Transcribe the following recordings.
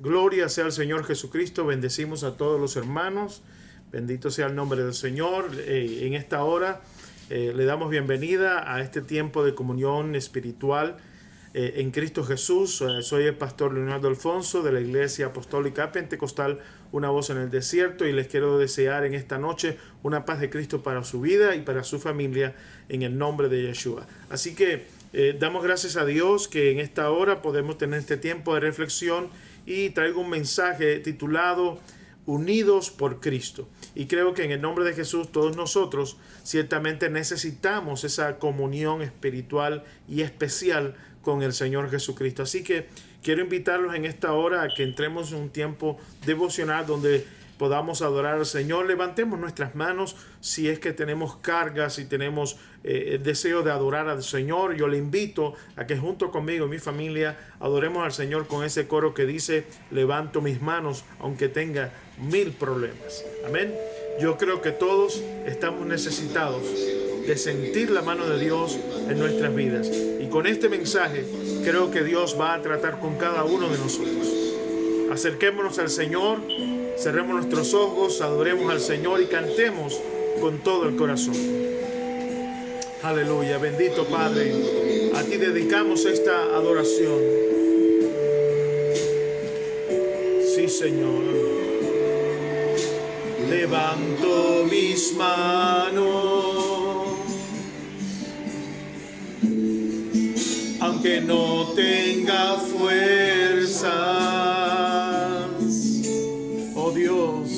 Gloria sea al Señor Jesucristo. Bendecimos a todos los hermanos. Bendito sea el nombre del Señor. En esta hora le damos bienvenida a este tiempo de comunión espiritual en Cristo Jesús. Soy el pastor Leonardo Alfonso de la Iglesia Apostólica Pentecostal Una Voz en el Desierto, y les quiero desear en esta noche una paz de Cristo para su vida y para su familia en el nombre de Yeshua. Así que damos gracias a Dios que en esta hora podemos tener este tiempo de reflexión, y traigo un mensaje titulado Unidos por Cristo. Y creo que en el nombre de Jesús todos nosotros ciertamente necesitamos esa comunión espiritual y especial con el Señor Jesucristo. Así que quiero invitarlos en esta hora a que entremos en un tiempo devocional donde podamos adorar al Señor. Levantemos nuestras manos si es que tenemos cargas, si tenemos el deseo de adorar al Señor. Yo le invito a que junto conmigo y mi familia adoremos al Señor con ese coro que dice: levanto mis manos aunque tenga 1000 problemas. Amén. Yo creo que todos estamos necesitados de sentir la mano de Dios en nuestras vidas. Y con este mensaje creo que Dios va a tratar con cada uno de nosotros. Acerquémonos al Señor, cerremos nuestros ojos, adoremos al Señor y cantemos con todo el corazón. Aleluya, bendito Padre, a ti dedicamos esta adoración. Sí, Señor. Levanto mis manos, aunque no tenga fuerzas. Oh Dios,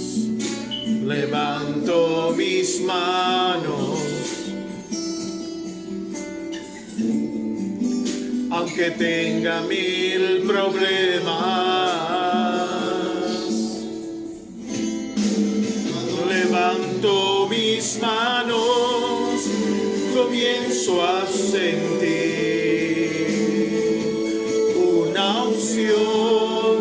levanto mis manos, aunque tenga 1000 problemas. Levanto mis manos, comienzo a sentir una unción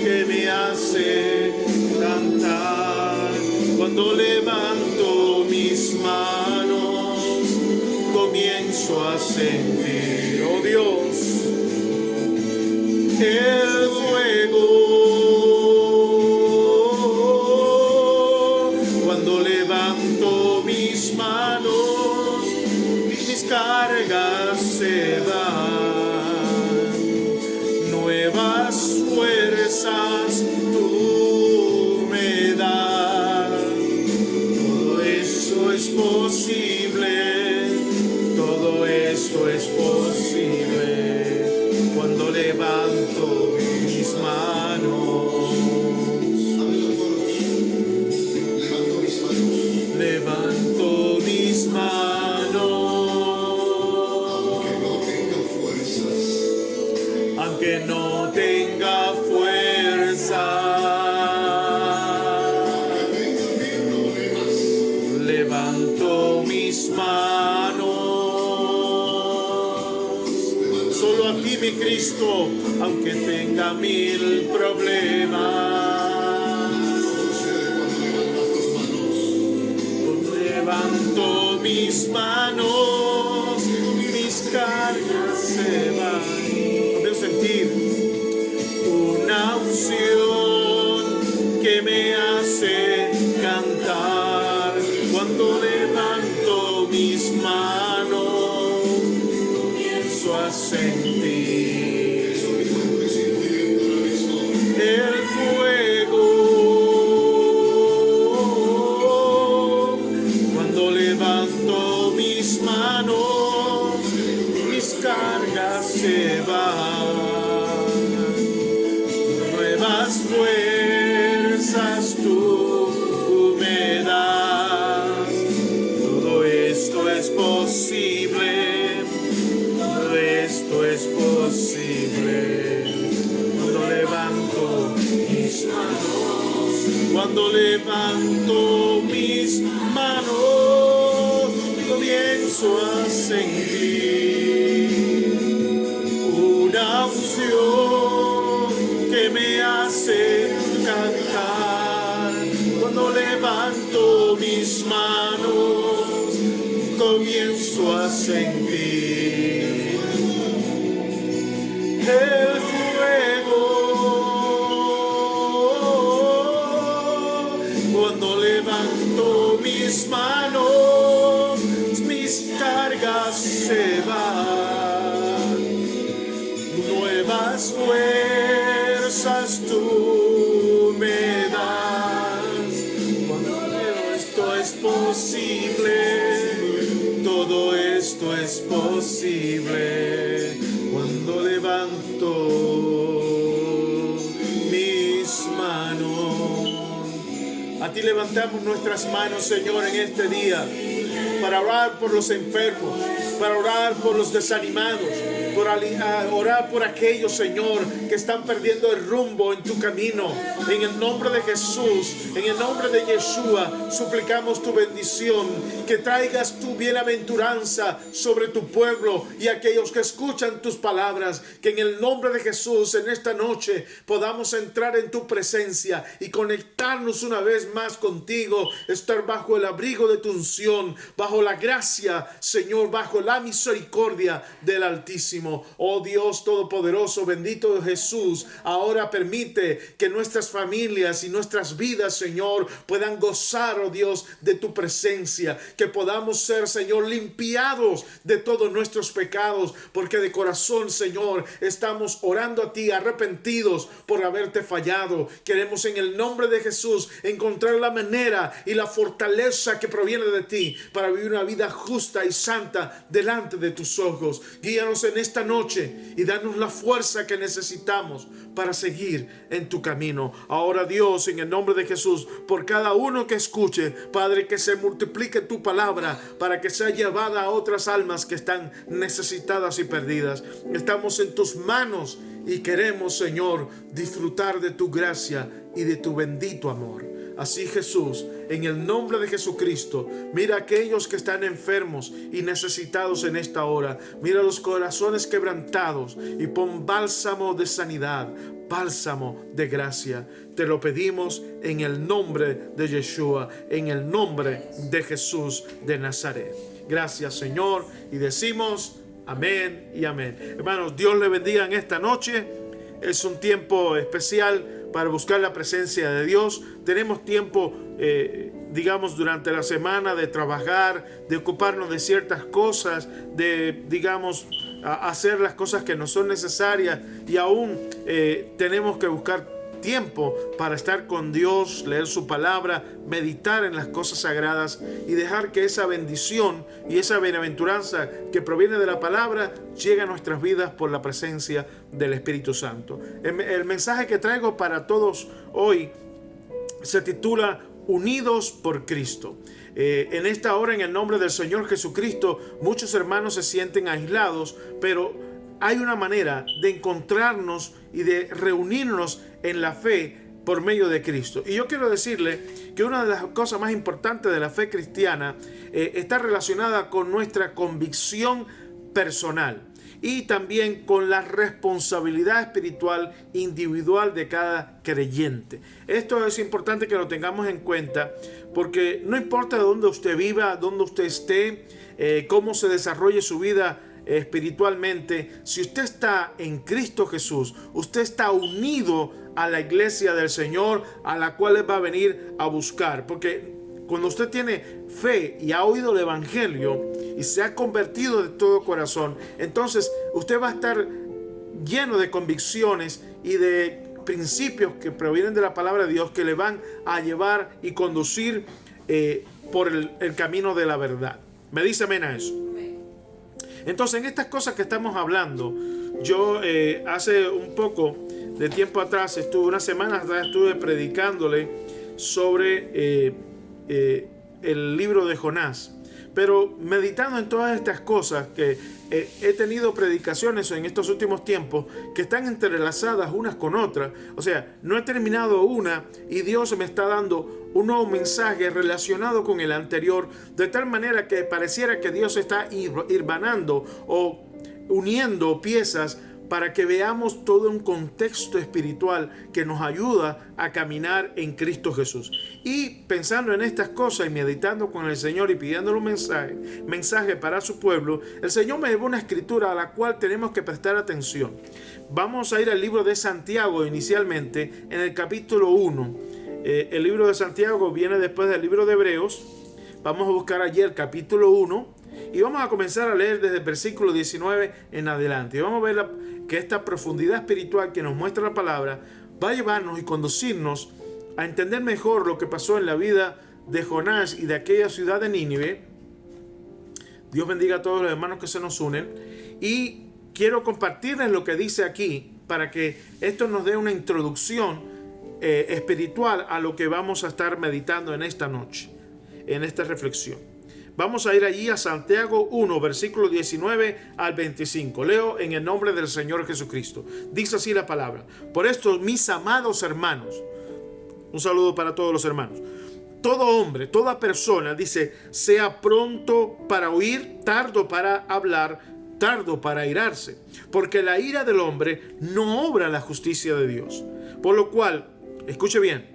que me hace cantar. Cuando levanto mis manos, comienzo a sentir, oh Dios, el fuego. Cuando levanto mis manos, mis cargas se van, nuevas fuerzas tú me das. Todo eso es posible, todo esto es posible cuando levanto mis manos. Levanto mis manos, aunque no tenga fuerza. Levanto mis manos, solo a ti, mi Cristo, aunque tenga 1000 problemas. Levanto mis manos, mis cargas se van. Puedo sentir una unción que me hace cantar. Cuando levanto mis manos, comienzo a sentir el fuego. Cuando levanto mis manos, mis cargas se van, nuevas fuerzas tú me das. Todo esto es posible, todo esto es posible. Cuando levanto mis manos, cuando levanto mis manos, comienzo a sentir una unción que me hace cantar. Cuando levanto mis manos, comienzo a sentir el fuego. mis manos, mis cargas se van. Nuevas fuerzas tú me das. Cuando esto es posible, todo esto es posible. Cuando levanto mis manos, a ti levantamos nuestras manos, Señor, en este día, para orar por los enfermos, para orar por los desanimados, para orar por aquellos, Señor, que están perdiendo el rumbo en tu camino. En el nombre de Jesús, en el nombre de Yeshua, suplicamos tu bendición, que traigas tu bienaventuranza sobre tu pueblo y aquellos que escuchan tus palabras. Que en el nombre de Jesús, en esta noche, podamos entrar en tu presencia y conectarnos una vez más contigo, estar bajo el abrigo de tu unción, bajo la gracia, Señor, bajo la misericordia del Altísimo. Oh Dios Todopoderoso, bendito Jesús, ahora permite que nuestras familias y nuestras vidas, Señor, puedan gozar, oh Dios, de tu presencia, que podamos ser, Señor, limpiados de todos nuestros pecados, porque de corazón, Señor, estamos orando a ti, arrepentidos por haberte fallado. Queremos en el nombre de Jesús encontrar la manera y la fortaleza que proviene de ti para vivir una vida justa y santa delante de tus ojos. Guíanos en esta noche y danos la fuerza que necesitamos para seguir en tu camino. Ahora, Dios, en el nombre de Jesús, por cada uno que escuche, Padre, que se multiplique tu palabra para que sea llevada a otras almas que están necesitadas y perdidas. Estamos en tus manos y queremos, Señor, disfrutar de tu gracia y de tu bendito amor. Así, Jesús, en el nombre de Jesucristo, mira a aquellos que están enfermos y necesitados en esta hora. Mira los corazones quebrantados y pon bálsamo de sanidad, bálsamo de gracia. Te lo pedimos en el nombre de Yeshua, en el nombre de Jesús de Nazaret. Gracias, Señor, y decimos amén y amén. Hermanos, Dios le bendiga en esta noche. Es un tiempo especial para buscar la presencia de Dios. Tenemos tiempo, digamos, durante la semana de trabajar, de ocuparnos de ciertas cosas, de, digamos, hacer las cosas que nos son necesarias, y aún tenemos que buscar tiempo para estar con Dios, leer su palabra, meditar en las cosas sagradas y dejar que esa bendición y esa bienaventuranza que proviene de la palabra llegue a nuestras vidas por la presencia del Espíritu Santo. El mensaje que traigo para todos hoy se titula Unidos por Cristo. En esta hora, en el nombre del Señor Jesucristo, muchos hermanos se sienten aislados, pero hay una manera de encontrarnos y de reunirnos en la fe por medio de Cristo. Y yo quiero decirle que una de las cosas más importantes de la fe cristiana está relacionada con nuestra convicción personal y también con la responsabilidad espiritual individual de cada creyente. Esto es importante que lo tengamos en cuenta, porque no importa dónde usted viva, dónde usted esté, cómo se desarrolle su vida espiritualmente, si usted está en Cristo Jesús, usted está unido a la iglesia del Señor, a la cual Él va a venir a buscar. Porque cuando usted tiene fe y ha oído el evangelio y se ha convertido de todo corazón, entonces usted va a estar lleno de convicciones y de principios que provienen de la palabra de Dios, que le van a llevar y conducir por el camino de la verdad. ¿Me dice amén a eso? Entonces, en estas cosas que estamos hablando, yo hace un poco de tiempo atrás, una semana atrás, estuve predicándole sobre el libro de Jonás. Pero meditando en todas estas cosas, que he tenido predicaciones en estos últimos tiempos que están entrelazadas unas con otras. O sea, no he terminado una y Dios me está dando un nuevo mensaje relacionado con el anterior, de tal manera que pareciera que Dios está hilvanando o uniendo piezas para que veamos todo un contexto espiritual que nos ayuda a caminar en Cristo Jesús. Y pensando en estas cosas y meditando con el Señor y pidiéndole un mensaje para su pueblo, el Señor me llevó una escritura a la cual tenemos que prestar atención. Vamos a ir al libro de Santiago inicialmente, en el capítulo 1. El libro de Santiago viene después del libro de Hebreos, vamos a buscar allí el capítulo 1 y vamos a comenzar a leer desde el versículo 19 en adelante. Y vamos a ver que esta profundidad espiritual que nos muestra la palabra va a llevarnos y conducirnos a entender mejor lo que pasó en la vida de Jonás y de aquella ciudad de Nínive. Dios bendiga a todos los hermanos que se nos unen. Y quiero compartirles lo que dice aquí para que esto nos dé una introducción espiritual a lo que vamos a estar meditando en esta noche, en esta reflexión. Vamos a ir allí a Santiago 1, versículo 19 al 25. Leo en el nombre del Señor Jesucristo. Dice así la palabra: por esto, mis amados hermanos, un saludo para todos los hermanos. Todo hombre, toda persona, dice, sea pronto para oír, tardo para hablar, tardo para airarse, porque la ira del hombre no obra la justicia de Dios. Por lo cual, escuche bien,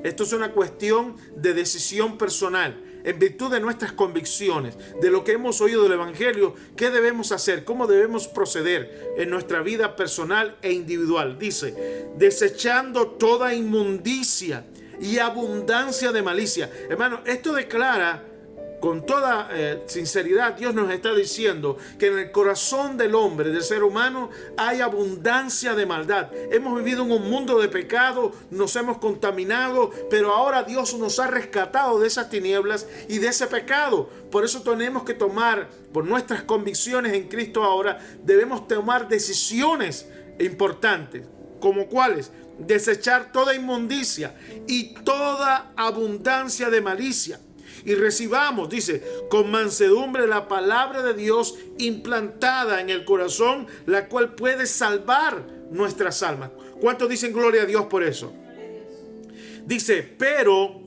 esto es una cuestión de decisión personal, en virtud de nuestras convicciones, de lo que hemos oído del Evangelio, qué debemos hacer, cómo debemos proceder en nuestra vida personal e individual. Dice, desechando toda inmundicia y abundancia de malicia. Hermano, esto declara con toda sinceridad, Dios nos está diciendo que en el corazón del hombre, del ser humano, hay abundancia de maldad. Hemos vivido en un mundo de pecado, nos hemos contaminado, pero ahora Dios nos ha rescatado de esas tinieblas y de ese pecado. Por eso tenemos que tomar, por nuestras convicciones en Cristo ahora, debemos tomar decisiones importantes. ¿Como cuáles? Desechar toda inmundicia y toda abundancia de malicia. Y recibamos, dice, con mansedumbre la palabra de Dios implantada en el corazón, la cual puede salvar nuestras almas. ¿Cuántos dicen gloria a Dios por eso? Dice, pero,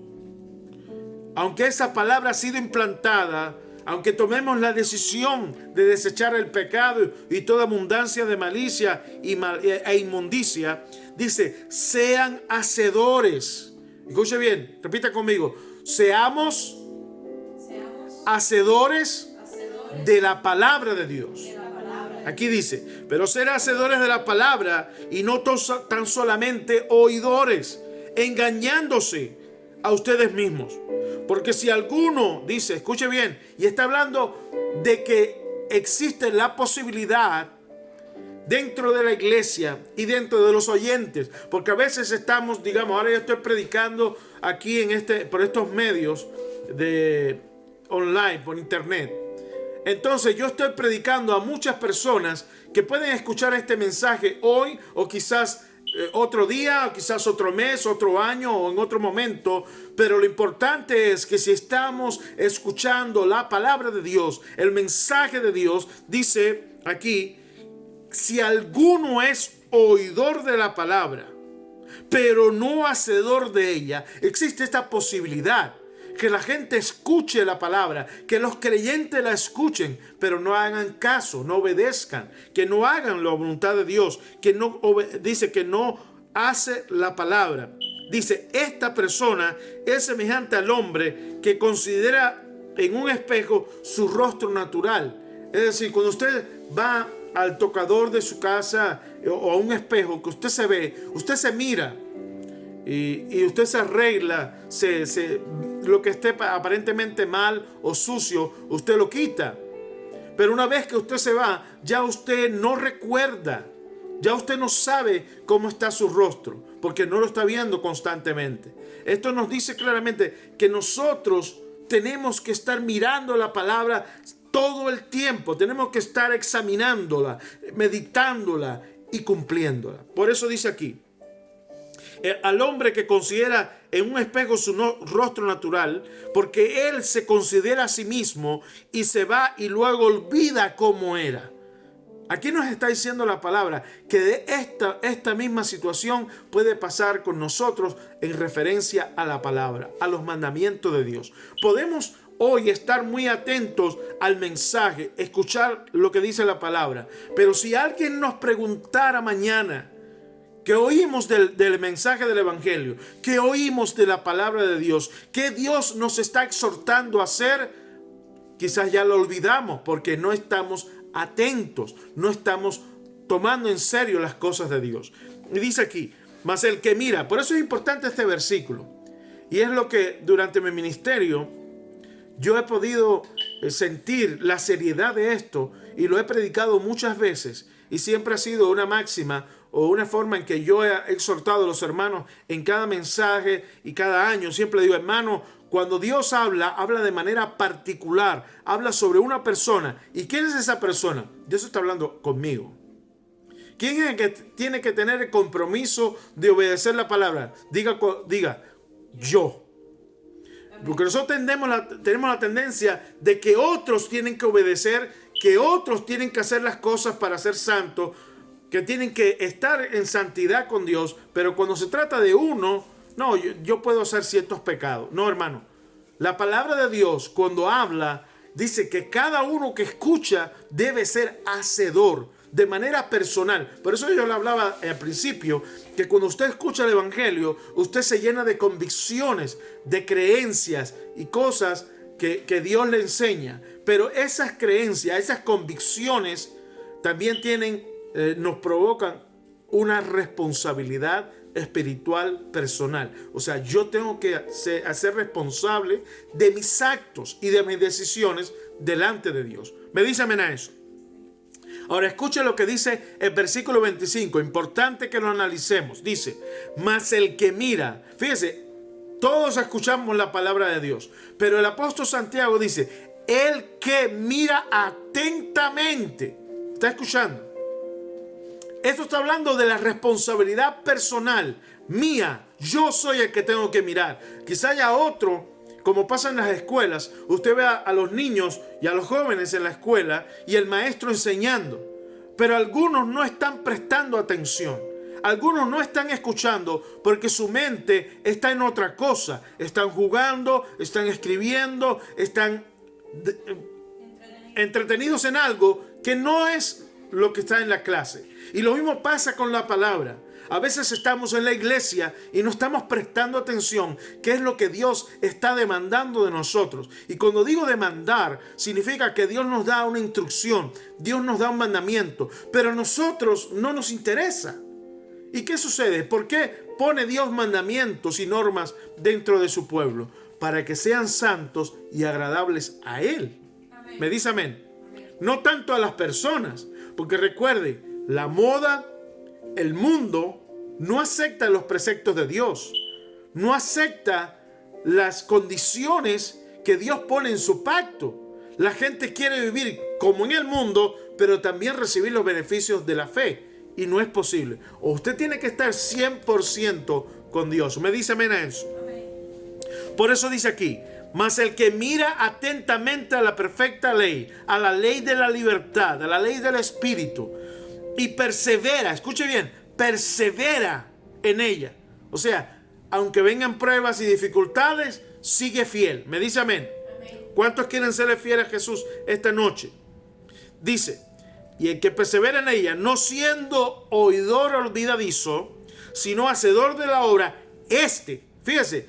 aunque esa palabra ha sido implantada, aunque tomemos la decisión de desechar el pecado y toda abundancia de malicia e inmundicia, dice, sean hacedores. Escuche bien, repita conmigo. Seamos hacedores de la palabra de Dios. Aquí dice, pero ser hacedores de la palabra y no tan solamente oidores, engañándose a ustedes mismos. Porque si alguno dice, escuche bien, y está hablando de que existe la posibilidad dentro de la iglesia y dentro de los oyentes, porque a veces estamos, digamos, ahora yo estoy predicando aquí por estos medios de online, por internet. Entonces yo estoy predicando a muchas personas que pueden escuchar este mensaje hoy o quizás otro día, o quizás otro mes, otro año o en otro momento, pero lo importante es que si estamos escuchando la palabra de Dios, el mensaje de Dios, dice aquí, si alguno es oidor de la palabra, pero no hacedor de ella, existe esta posibilidad, que la gente escuche la palabra, que los creyentes la escuchen, pero no hagan caso, no obedezcan, que no hagan la voluntad de Dios, dice que no hace la palabra. Dice, esta persona es semejante al hombre que considera en un espejo su rostro natural. Es decir, cuando usted va al tocador de su casa o a un espejo, que usted se ve, usted se mira y usted se arregla, lo que esté aparentemente mal o sucio, usted lo quita. Pero una vez que usted se va, ya usted no recuerda, ya usted no sabe cómo está su rostro, porque no lo está viendo constantemente. Esto nos dice claramente que nosotros tenemos que estar mirando la palabra todo el tiempo, tenemos que estar examinándola, meditándola y cumpliéndola. Por eso dice aquí, al hombre que considera en un espejo su rostro natural, porque él se considera a sí mismo y se va y luego olvida cómo era. Aquí nos está diciendo la palabra que de esta misma situación puede pasar con nosotros en referencia a la palabra, a los mandamientos de Dios. Podemos hoy estar muy atentos al mensaje, escuchar lo que dice la palabra, pero si alguien nos preguntara mañana, que oímos del mensaje del Evangelio, que oímos de la palabra de Dios, que Dios nos está exhortando a hacer, quizás ya lo olvidamos porque no estamos atentos, no estamos tomando en serio las cosas de Dios. Y dice aquí, mas el que mira, por eso es importante este versículo, y es lo que durante mi ministerio yo he podido sentir la seriedad de esto y lo he predicado muchas veces y siempre ha sido una máxima o una forma en que yo he exhortado a los hermanos en cada mensaje y cada año. Siempre digo, hermano, cuando Dios habla de manera particular, habla sobre una persona. ¿Y quién es esa persona? Dios está hablando conmigo. ¿Quién es el que tiene que tener el compromiso de obedecer la palabra? Diga yo. Porque nosotros tenemos la tendencia de que otros tienen que obedecer, que otros tienen que hacer las cosas para ser santos, que tienen que estar en santidad con Dios, pero cuando se trata de uno, no, yo puedo hacer ciertos pecados. No, hermano. La palabra de Dios, cuando habla, dice que cada uno que escucha debe ser hacedor, de manera personal. Por eso yo le hablaba al principio, que cuando usted escucha el evangelio, usted se llena de convicciones, de creencias y cosas que Dios le enseña. Pero esas creencias, esas convicciones también nos provocan una responsabilidad espiritual personal. O sea, yo tengo que hacer responsable de mis actos y de mis decisiones delante de Dios. Me dice amén a eso. Ahora escuche lo que dice el versículo 25, importante que lo analicemos. Dice, mas el que mira, fíjese, todos escuchamos la palabra de Dios, pero el apóstol Santiago dice, el que mira atentamente. ¿Está escuchando? Esto está hablando de la responsabilidad personal mía. Yo soy el que tengo que mirar. Quizá haya otro, como pasa en las escuelas. Usted ve a los niños y a los jóvenes en la escuela y el maestro enseñando. Pero algunos no están prestando atención. Algunos no están escuchando porque su mente está en otra cosa. Están jugando, están escribiendo, están entretenidos en algo que no es lo que está en la clase. Y lo mismo pasa con la palabra. A veces estamos en la iglesia y no estamos prestando atención qué es lo que Dios está demandando de nosotros. Y cuando digo demandar, significa que Dios nos da una instrucción, Dios nos da un mandamiento, pero a nosotros no nos interesa. ¿Y qué sucede? ¿Por qué pone Dios mandamientos y normas dentro de su pueblo? Para que sean santos y agradables a Él. Amén. ¿Me dice amén? Amén. No tanto a las personas, porque recuerde, la moda, el mundo no acepta los preceptos de Dios, no acepta las condiciones que Dios pone en su pacto. La gente quiere vivir como en el mundo, pero también recibir los beneficios de la fe, y no es posible. O usted tiene que estar 100% con Dios. ¿Me dice amén a eso? Por eso dice aquí, mas el que mira atentamente a la perfecta ley, a la ley de la libertad, a la ley del Espíritu, y persevera, escuche bien, persevera en ella. O sea, aunque vengan pruebas y dificultades, sigue fiel. ¿Me dice amén? Amén. ¿Cuántos quieren serle fieles a Jesús esta noche? Dice, y el que persevera en ella, no siendo oidor olvidadizo, sino hacedor de la obra, fíjese,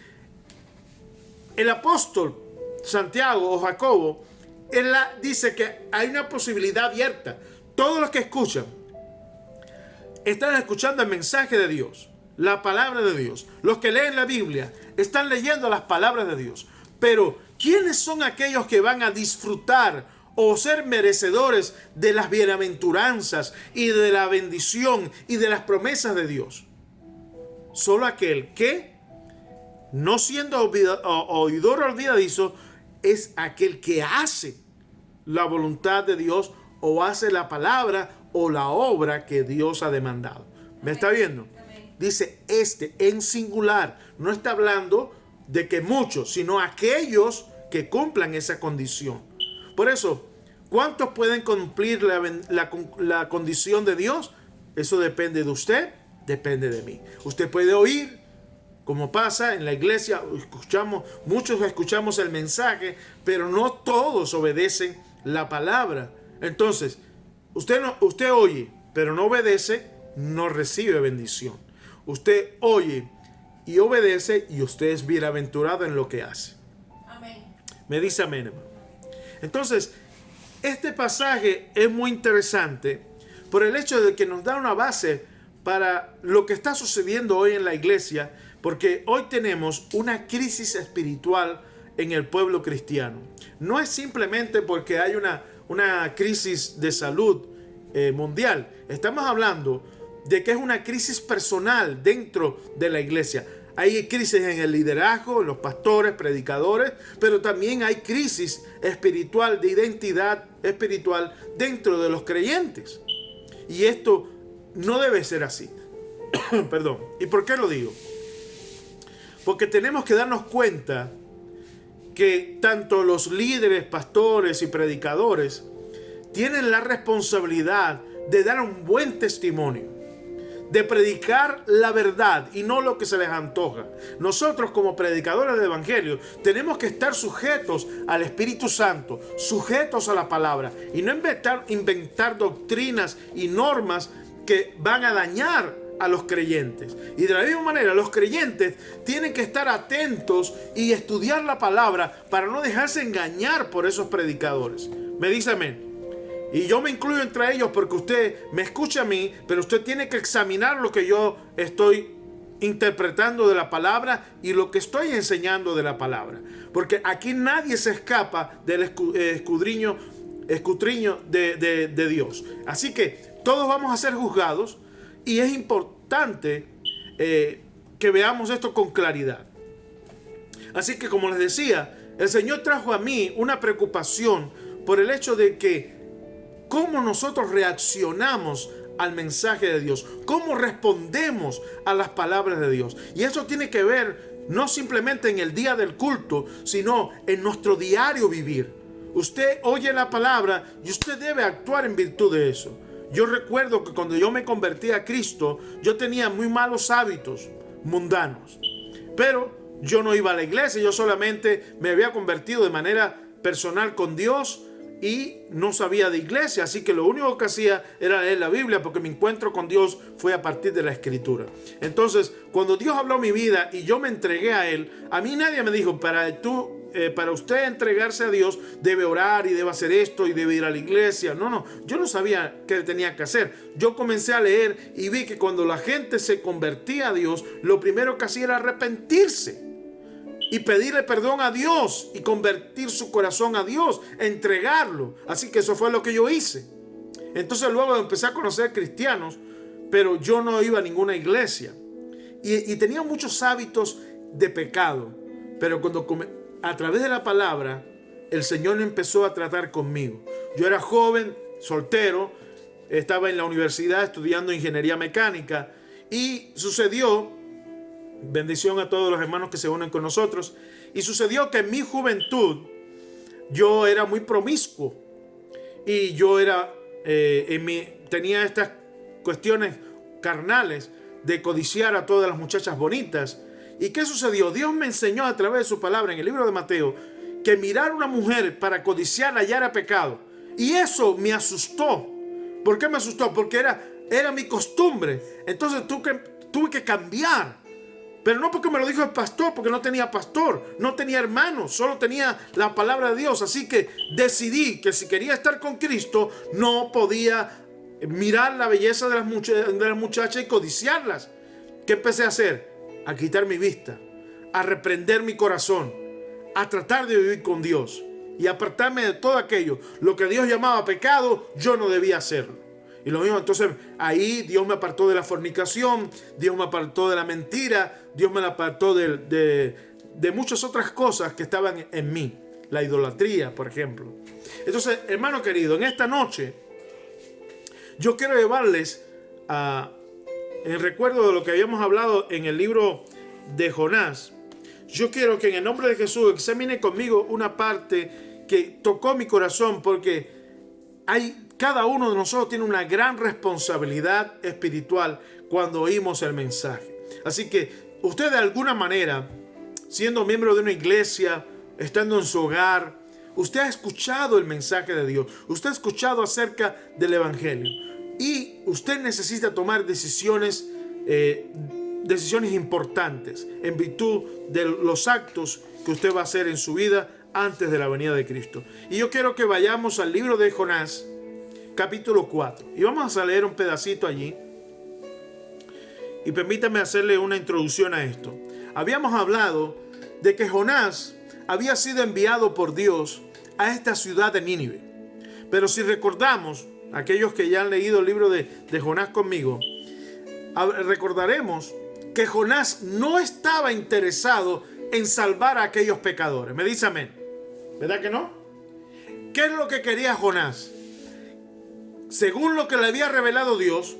el apóstol Santiago o Jacobo, él dice que hay una posibilidad abierta. Todos los que escuchan, están escuchando el mensaje de Dios, la palabra de Dios. Los que leen la Biblia están leyendo las palabras de Dios. Pero, ¿quiénes son aquellos que van a disfrutar o ser merecedores de las bienaventuranzas y de la bendición y de las promesas de Dios? Solo aquel que, no siendo oidor olvidadizo, es aquel que hace la voluntad de Dios o hace la palabra o la obra que Dios ha demandado. ¿Me está viendo? Dice en singular. No está hablando de que muchos, sino aquellos que cumplan esa condición. Por eso, ¿cuántos pueden cumplir la condición de Dios? Eso depende de usted, depende de mí. Usted puede oír, como pasa en la iglesia, muchos escuchamos el mensaje, pero no todos obedecen la palabra. Entonces, usted oye, pero no obedece, no recibe bendición. Usted oye y obedece y usted es bienaventurado en lo que hace. Amén. Me dice amén, hermano. Entonces, este pasaje es muy interesante por el hecho de que nos da una base para lo que está sucediendo hoy en la iglesia, porque hoy tenemos una crisis espiritual en el pueblo cristiano. No es simplemente porque hay una crisis de salud mundial. Estamos hablando de que es una crisis personal dentro de la iglesia. Hay crisis en el liderazgo, en los pastores, predicadores, pero también hay crisis espiritual, de identidad espiritual dentro de los creyentes. Y esto no debe ser así. Perdón. ¿Y por qué lo digo? Porque tenemos que darnos cuenta que tanto los líderes, pastores y predicadores tienen la responsabilidad de dar un buen testimonio, de predicar la verdad y no lo que se les antoja. Nosotros como predicadores del evangelio tenemos que estar sujetos al Espíritu Santo, sujetos a la palabra y no inventar doctrinas y normas que van a dañar a los creyentes. Y de la misma manera, los creyentes tienen que estar atentos y estudiar la palabra para no dejarse engañar por esos predicadores. Me dice amén. Y yo me incluyo entre ellos porque usted me escucha a mí, pero usted tiene que examinar lo que yo estoy interpretando de la palabra y lo que estoy enseñando de la palabra. Porque aquí nadie se escapa del escudriño de Dios. Así que todos vamos a ser juzgados y es importante que veamos esto con claridad. Así que, como les decía, el Señor trajo a mí una preocupación por el hecho de que cómo nosotros reaccionamos al mensaje de Dios, cómo respondemos a las palabras de Dios. Y eso tiene que ver no simplemente en el día del culto, sino en nuestro diario vivir. Usted oye la palabra y usted debe actuar en virtud de eso. Yo recuerdo que cuando yo me convertí a Cristo, yo tenía muy malos hábitos mundanos. Pero yo no iba a la iglesia, yo solamente me había convertido de manera personal con Dios y no sabía de iglesia, así que lo único que hacía era leer la Biblia, porque mi encuentro con Dios fue a partir de la Escritura. Entonces, cuando Dios habló mi vida y yo me entregué a Él, a mí nadie me dijo, para usted entregarse a Dios, debe orar y debe hacer esto y debe ir a la iglesia. No, yo no sabía qué tenía que hacer. Yo comencé a leer y vi que cuando la gente se convertía a Dios, lo primero que hacía era arrepentirse y pedirle perdón a Dios y convertir su corazón a Dios, entregarlo. Así que eso fue lo que yo hice. Entonces luego empecé a conocer cristianos, pero yo no iba a ninguna iglesia. Y tenía muchos hábitos de pecado. Pero a través de la palabra, el Señor empezó a tratar conmigo. Yo era joven, soltero, estaba en la universidad estudiando ingeniería mecánica y sucedió, bendición a todos los hermanos que se unen con nosotros, y sucedió que en mi juventud yo era muy promiscuo y yo tenía estas cuestiones carnales de codiciar a todas las muchachas bonitas. ¿Y qué sucedió? Dios me enseñó a través de su palabra en el libro de Mateo que mirar a una mujer para codiciarla ya era pecado. Y eso me asustó. ¿Por qué me asustó? Porque era mi costumbre. Entonces tuve que cambiar. Pero no porque me lo dijo el pastor, porque no tenía pastor, no tenía hermanos, solo tenía la palabra de Dios. Así que decidí que si quería estar con Cristo, no podía mirar la belleza de las muchachas y codiciarlas. ¿Qué empecé a hacer? A quitar mi vista, a reprender mi corazón, a tratar de vivir con Dios y apartarme de todo aquello. Lo que Dios llamaba pecado, yo no debía hacerlo. Y lo mismo, entonces ahí Dios me apartó de la fornicación, Dios me apartó de la mentira, Dios me apartó de muchas otras cosas que estaban en mí. La idolatría, por ejemplo. Entonces, hermano querido, en esta noche yo quiero llevarles en recuerdo de lo que habíamos hablado en el libro de Jonás. Yo quiero que en el nombre de Jesús examine conmigo una parte que tocó mi corazón, porque cada uno de nosotros tiene una gran responsabilidad espiritual cuando oímos el mensaje. Así que usted, de alguna manera, siendo miembro de una iglesia, estando en su hogar, usted ha escuchado el mensaje de Dios, usted ha escuchado acerca del evangelio y usted necesita tomar decisiones importantes en virtud de los actos que usted va a hacer en su vida antes de la venida de Cristo. Y yo quiero que vayamos al libro de Jonás, capítulo 4, y vamos a leer un pedacito allí. Y permítame hacerle una introducción a esto. Habíamos hablado de que Jonás había sido enviado por Dios a esta ciudad de Nínive. Pero si recordamos, aquellos que ya han leído el libro de Jonás conmigo, recordaremos que Jonás no estaba interesado en salvar a aquellos pecadores. Me dice amén. ¿Verdad que no? ¿Qué es lo que quería Jonás? Según lo que le había revelado Dios,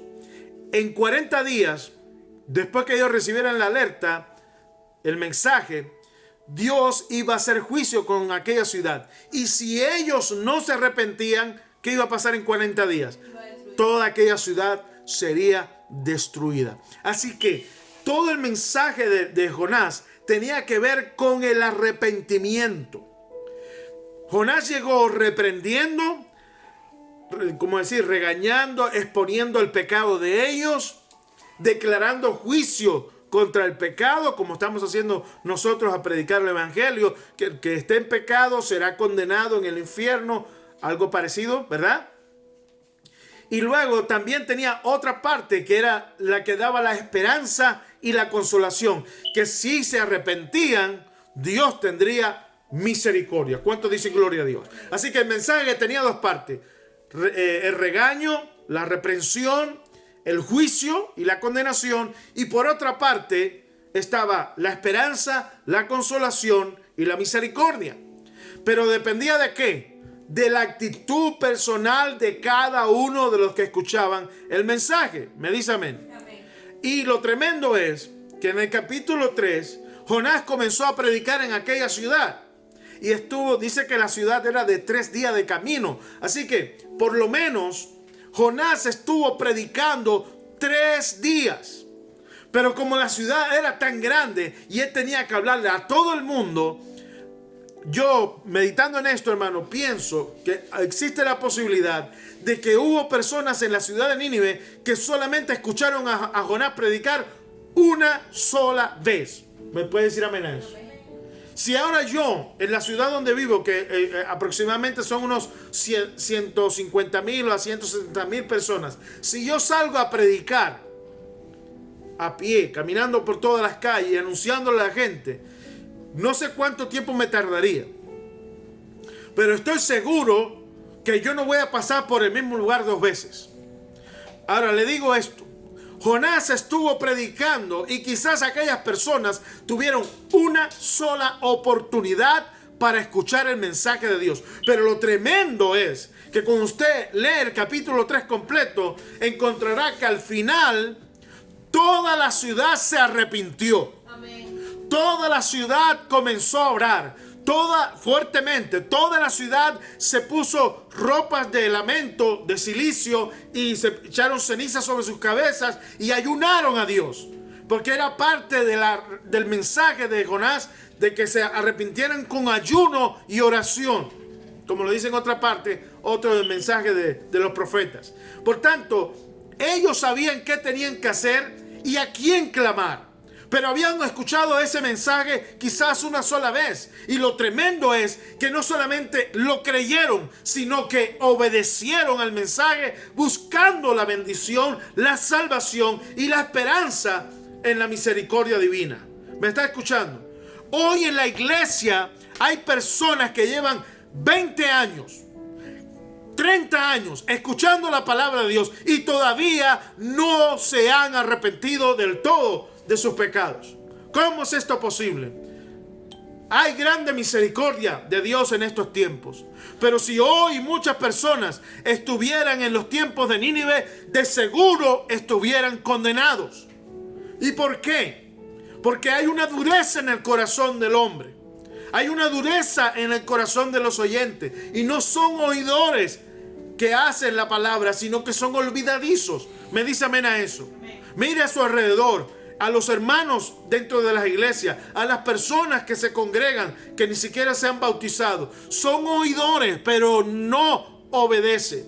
en 40 días, después que ellos recibieran la alerta, el mensaje, Dios iba a hacer juicio con aquella ciudad. Y si ellos no se arrepentían, ¿qué iba a pasar en 40 días? Toda aquella ciudad sería destruida. Así que todo el mensaje de Jonás tenía que ver con el arrepentimiento. Jonás llegó reprendiendo, regañando, exponiendo el pecado de ellos, declarando juicio contra el pecado, como estamos haciendo nosotros a predicar el evangelio, que el que esté en pecado será condenado en el infierno, algo parecido, ¿verdad? Y luego también tenía otra parte que era la que daba la esperanza y la consolación, que si se arrepentían, Dios tendría misericordia. ¿Cuántos dicen gloria a Dios? Así que el mensaje tenía dos partes: el regaño, la reprensión, el juicio y la condenación, y por otra parte estaba la esperanza, la consolación y la misericordia. Pero dependía ¿de qué? De la actitud personal de cada uno de los que escuchaban el mensaje. Me dice amén. Amén. Y lo tremendo es que en el capítulo 3 Jonás comenzó a predicar en aquella ciudad. Y dice que la ciudad era de 3 días de camino. Así que por lo menos Jonás estuvo predicando 3 días. Pero como la ciudad era tan grande y él tenía que hablarle a todo el mundo, yo meditando en esto, hermano, pienso que existe la posibilidad de que hubo personas en la ciudad de Nínive que solamente escucharon a Jonás predicar una sola vez. ¿Me puede decir amén a eso? Si ahora yo, en la ciudad donde vivo, que aproximadamente son unos 150,000 o a 170,000 personas, si yo salgo a predicar a pie, caminando por todas las calles, anunciándole a la gente, no sé cuánto tiempo me tardaría. Pero estoy seguro que yo no voy a pasar por el mismo lugar 2 veces. Ahora le digo esto. Jonás estuvo predicando y quizás aquellas personas tuvieron una sola oportunidad para escuchar el mensaje de Dios. Pero lo tremendo es que cuando usted lee el capítulo 3 completo, encontrará que al final toda la ciudad se arrepintió. Amén. Toda la ciudad comenzó a orar. Fuertemente, toda la ciudad se puso ropas de lamento, de silicio, y se echaron cenizas sobre sus cabezas y ayunaron a Dios, porque era parte del mensaje de Jonás, de que se arrepintieran con ayuno y oración, como lo dice en otra parte, otro del mensaje de los profetas. Por tanto, ellos sabían qué tenían que hacer y a quién clamar. Pero habían escuchado ese mensaje quizás una sola vez. Y lo tremendo es que no solamente lo creyeron, sino que obedecieron al mensaje buscando la bendición, la salvación y la esperanza en la misericordia divina. ¿Me está escuchando? Hoy en la iglesia hay personas que llevan 20 años, 30 años escuchando la palabra de Dios y todavía no se han arrepentido del todo de sus pecados. ¿Cómo es esto posible? Hay grande misericordia de Dios en estos tiempos. Pero si hoy muchas personas estuvieran en los tiempos de Nínive, de seguro estuvieran condenados. ¿Y por qué? Porque hay una dureza en el corazón del hombre. Hay una dureza en el corazón de los oyentes. Y no son oidores que hacen la palabra, sino que son olvidadizos. Me dice amén a eso. Mire a su alrededor, a los hermanos dentro de las iglesias, a las personas que se congregan, que ni siquiera se han bautizado. Son oidores, pero no obedecen.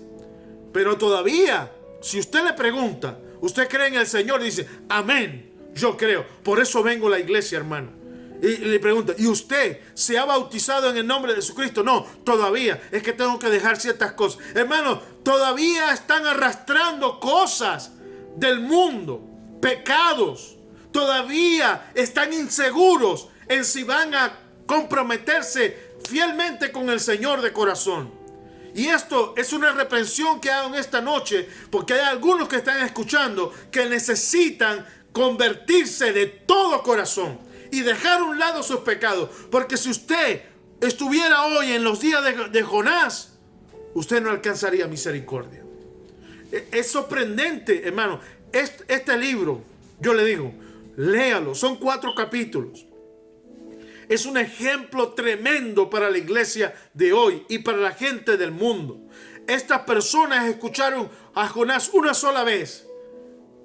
Pero todavía, si usted le pregunta, ¿usted cree en el Señor? Dice, amén, yo creo. Por eso vengo a la iglesia, hermano. Y le pregunta, ¿y usted se ha bautizado en el nombre de Jesucristo? No, todavía. Es que tengo que dejar ciertas cosas. Hermano, todavía están arrastrando cosas del mundo, pecados. Todavía están inseguros en si van a comprometerse fielmente con el Señor de corazón. Y esto es una reprensión que hago en esta noche, porque hay algunos que están escuchando que necesitan convertirse de todo corazón y dejar a un lado sus pecados. Porque si usted estuviera hoy en los días de Jonás, usted no alcanzaría misericordia. Es sorprendente, hermano. Este libro, yo le digo, léalo. Son 4 capítulos. Es un ejemplo tremendo para la iglesia de hoy y para la gente del mundo. Estas personas escucharon a Jonás una sola vez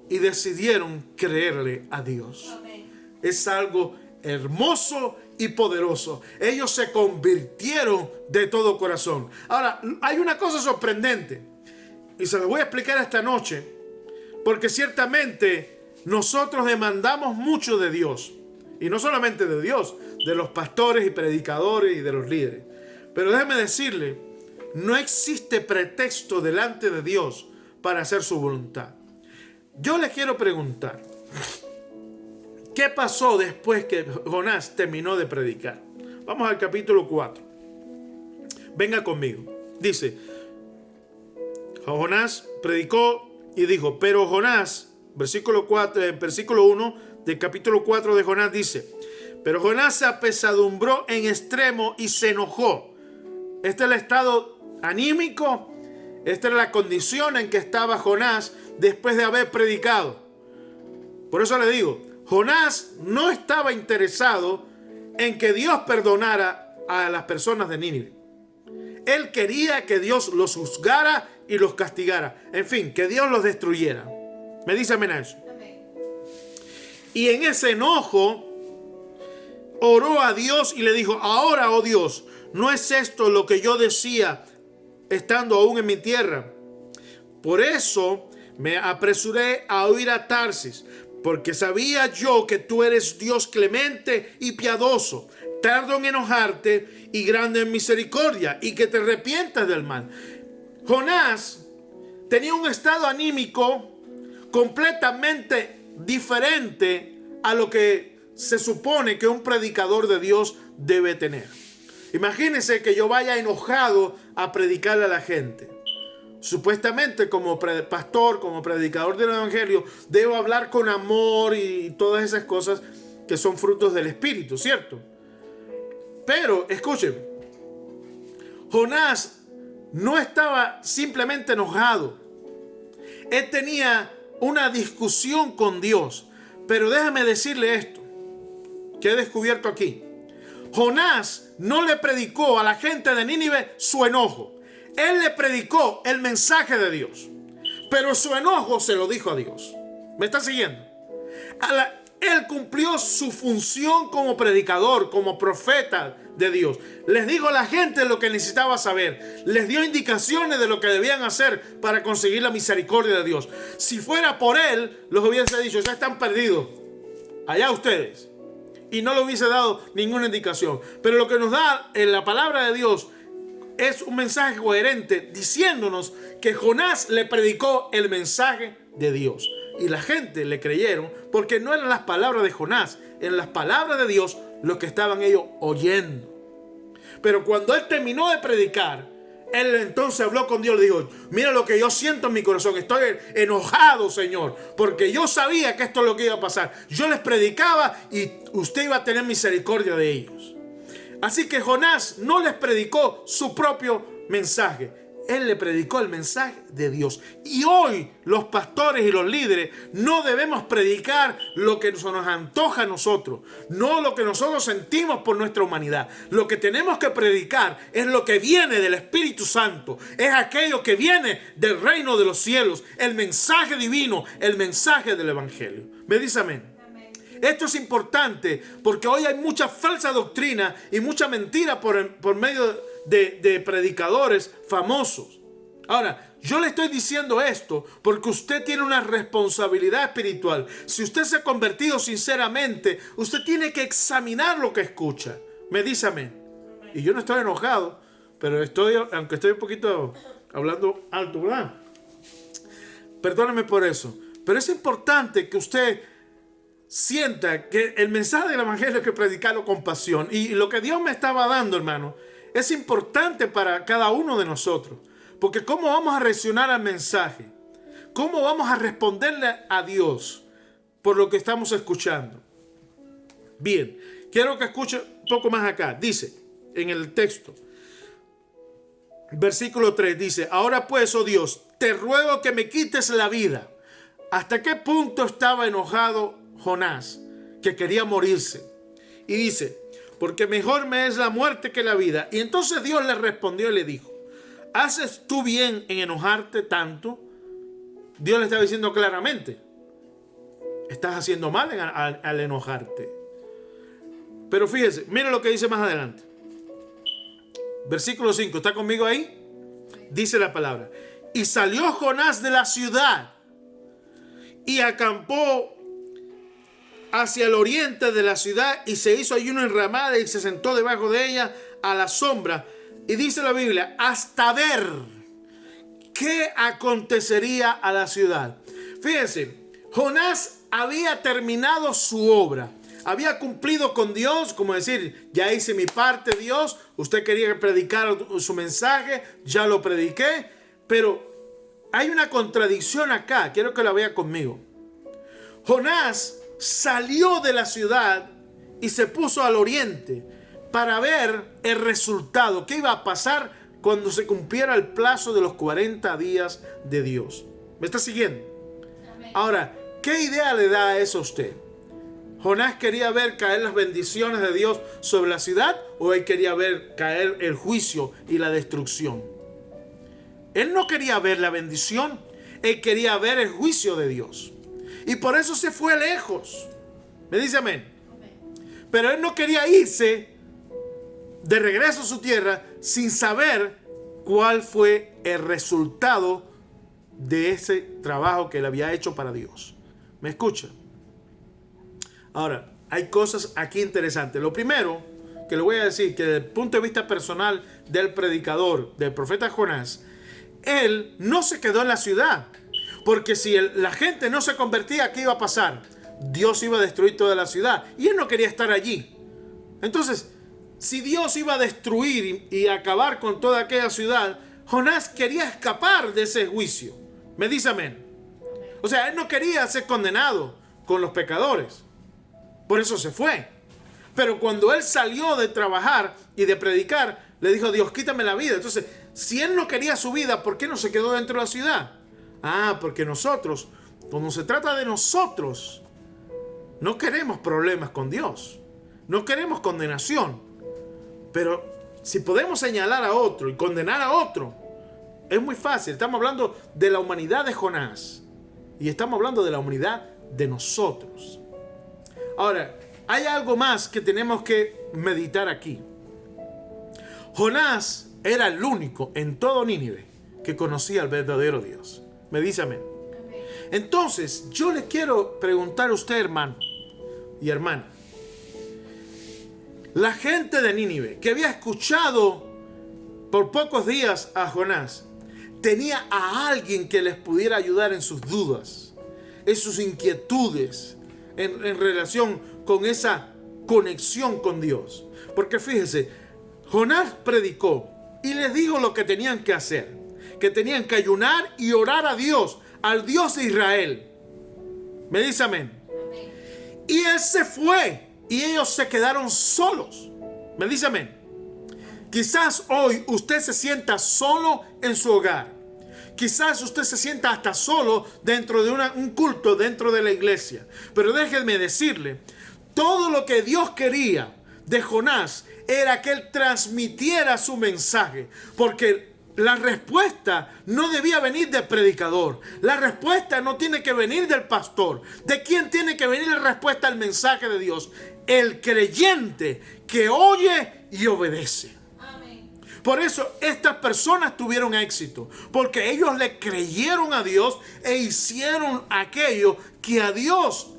y decidieron creerle a Dios. Amén. Es algo hermoso y poderoso. Ellos se convirtieron de todo corazón. Ahora, hay una cosa sorprendente y se lo voy a explicar esta noche, porque ciertamente nosotros demandamos mucho de Dios. Y no solamente de Dios, de los pastores y predicadores y de los líderes. Pero déjeme decirle, no existe pretexto delante de Dios para hacer su voluntad. Yo le quiero preguntar, ¿qué pasó después que Jonás terminó de predicar? Vamos al capítulo 4. Venga conmigo. Dice, Jonás predicó y dijo, pero Jonás, versículo 1 del capítulo 4 de Jonás dice, pero Jonás se apesadumbró en extremo y se enojó. Este es el estado anímico, esta era la condición en que estaba Jonás después de haber predicado. Por eso le digo, Jonás no estaba interesado en que Dios perdonara a las personas de Nínive. Él quería que Dios los juzgara y los castigara. En fin, que Dios los destruyera. ¿Me dice amén a eso? Y en ese enojo oró a Dios y le dijo, ahora, oh Dios, ¿no es esto lo que yo decía estando aún en mi tierra? Por eso me apresuré a huir a Tarsis, porque sabía yo que tú eres Dios clemente y piadoso, tardo en enojarte y grande en misericordia, y que te arrepientas del mal. Jonás tenía un estado anímico completamente diferente a lo que se supone que un predicador de Dios debe tener. Imagínense que yo vaya enojado a predicarle a la gente. Supuestamente como pastor, como predicador del evangelio, debo hablar con amor y todas esas cosas que son frutos del Espíritu, ¿cierto? Pero escuchen, Jonás no estaba simplemente enojado. Él tenía una discusión con Dios. Pero déjame decirle esto que he descubierto aquí. Jonás no le predicó a la gente de Nínive su enojo. Él le predicó el mensaje de Dios. Pero su enojo se lo dijo a Dios. ¿Me está siguiendo? Él cumplió su función como predicador, como profeta de Dios. Les dijo a la gente lo que necesitaba saber. Les dio indicaciones de lo que debían hacer para conseguir la misericordia de Dios. Si fuera por él, los hubiese dicho, ya están perdidos. Allá ustedes. Y no le hubiese dado ninguna indicación. Pero lo que nos da en la palabra de Dios es un mensaje coherente diciéndonos que Jonás le predicó el mensaje de Dios. Y la gente le creyeron porque no eran las palabras de Jonás, eran las palabras de Dios lo que estaban ellos oyendo. Pero cuando él terminó de predicar, él entonces habló con Dios y le dijo, mira lo que yo siento en mi corazón, estoy enojado, Señor, porque yo sabía que esto es lo que iba a pasar. Yo les predicaba y usted iba a tener misericordia de ellos. Así que Jonás no les predicó su propio mensaje. Él le predicó el mensaje de Dios. Y hoy los pastores y los líderes no debemos predicar lo que se nos antoja a nosotros, no lo que nosotros sentimos por nuestra humanidad. Lo que tenemos que predicar es lo que viene del Espíritu Santo, es aquello que viene del reino de los cielos, el mensaje divino, el mensaje del Evangelio. ¿Me dice amén? Esto es importante porque hoy hay mucha falsa doctrina y mucha mentira por medio de predicadores famosos. Ahora, yo le estoy diciendo esto porque usted tiene una responsabilidad espiritual. Si usted se ha convertido sinceramente, usted tiene que examinar lo que escucha. Me dice amén. Y yo no estoy enojado, pero aunque estoy un poquito hablando alto, ¿verdad? Perdóneme por eso. Pero es importante que usted sienta que el mensaje del evangelio hay que predicarlo con pasión. Y lo que Dios me estaba dando, hermano, es importante para cada uno de nosotros. Porque ¿cómo vamos a reaccionar al mensaje? ¿Cómo vamos a responderle a Dios por lo que estamos escuchando? Bien, quiero que escuche un poco más acá. Dice en el texto, versículo 3, dice: ahora pues, oh Dios, te ruego que me quites la vida. ¿Hasta qué punto estaba enojado Jonás, que quería morirse? Y dice: porque mejor me es la muerte que la vida. Y entonces Dios le respondió y le dijo: ¿haces tú bien en enojarte tanto? Dios le estaba diciendo claramente: estás haciendo mal al enojarte. Pero fíjese, mire lo que dice más adelante. Versículo 5, ¿está conmigo ahí? Dice la palabra: y salió Jonás de la ciudad y acampó hacia el oriente de la ciudad, y se hizo allí una enramada y se sentó debajo de ella a la sombra. Y dice la Biblia: hasta ver qué acontecería a la ciudad. Fíjense, Jonás había terminado su obra. Había cumplido con Dios, como decir: ya hice mi parte, Dios. Usted quería predicar su mensaje, ya lo prediqué. Pero hay una contradicción acá. Quiero que la vea conmigo. Jonás salió de la ciudad y se puso al oriente para ver el resultado. ¿Qué iba a pasar cuando se cumpliera el plazo de los 40 días de Dios? ¿Me está siguiendo? Amén. Ahora, ¿qué idea le da a eso a usted? ¿Jonás quería ver caer las bendiciones de Dios sobre la ciudad, o él quería ver caer el juicio y la destrucción? Él no quería ver la bendición, él quería ver el juicio de Dios. Y por eso se fue lejos. ¿Me dice amén? Amén. Pero él no quería irse de regreso a su tierra sin saber cuál fue el resultado de ese trabajo que él había hecho para Dios. ¿Me escucha? Ahora, hay cosas aquí interesantes. Lo primero que le voy a decir, que desde el punto de vista personal del predicador, del profeta Jonás, él no se quedó en la ciudad. Porque si la gente no se convertía, ¿qué iba a pasar? Dios iba a destruir toda la ciudad. Y él no quería estar allí. Entonces, si Dios iba a destruir y acabar con toda aquella ciudad, Jonás quería escapar de ese juicio. ¿Me dice amén? O sea, él no quería ser condenado con los pecadores. Por eso se fue. Pero cuando él salió de trabajar y de predicar, le dijo: Dios, quítame la vida. Entonces, si él no quería su vida, ¿por qué no se quedó dentro de la ciudad? Porque nosotros, cuando se trata de nosotros, no queremos problemas con Dios. No queremos condenación. Pero si podemos señalar a otro y condenar a otro, es muy fácil. Estamos hablando de la humanidad de Jonás. Y estamos hablando de la humanidad de nosotros. Ahora, hay algo más que tenemos que meditar aquí. Jonás era el único en todo Nínive que conocía al verdadero Dios. ¿Me dice amén? Amén. Entonces, yo le quiero preguntar a usted, hermano y hermana. La gente de Nínive, que había escuchado por pocos días a Jonás, tenía a alguien que les pudiera ayudar en sus dudas, en sus inquietudes, en relación con esa conexión con Dios. Porque fíjese, Jonás predicó y les dijo lo que tenían que hacer. Que tenían que ayunar y orar a Dios, al Dios de Israel. ¿Me dice amén? Amén. Y él se fue y ellos se quedaron solos. ¿Me dice amén? Quizás hoy usted se sienta solo en su hogar. Quizás usted se sienta hasta solo dentro de un culto, dentro de la iglesia. Pero déjenme decirle, todo lo que Dios quería de Jonás era que él transmitiera su mensaje. Porque la respuesta no debía venir del predicador. La respuesta no tiene que venir del pastor. ¿De quién tiene que venir la respuesta al mensaje de Dios? El creyente que oye y obedece. Amén. Por eso estas personas tuvieron éxito. Porque ellos le creyeron a Dios e hicieron aquello que a Dios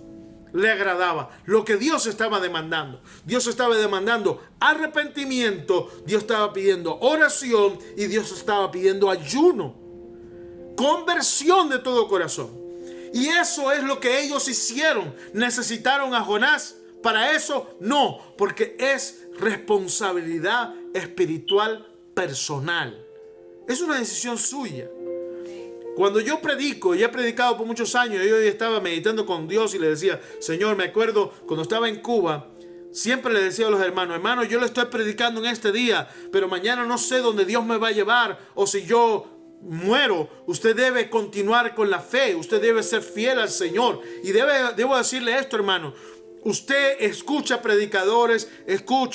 le agradaba, lo que Dios estaba demandando. Dios estaba demandando arrepentimiento, Dios estaba pidiendo oración y Dios estaba pidiendo ayuno, conversión de todo corazón. Y eso es lo que ellos hicieron. ¿Necesitaron a Jonás para eso? No, porque es responsabilidad espiritual personal. Es una decisión suya. Cuando yo predico, y he predicado por muchos años, yo estaba meditando con Dios y le decía, Señor, me acuerdo cuando estaba en Cuba, siempre le decía a los hermanos, yo le estoy predicando en este día, pero mañana no sé dónde Dios me va a llevar, o si yo muero, usted debe continuar con la fe, usted debe ser fiel al Señor. Y debo decirle esto, hermano. Usted escucha predicadores,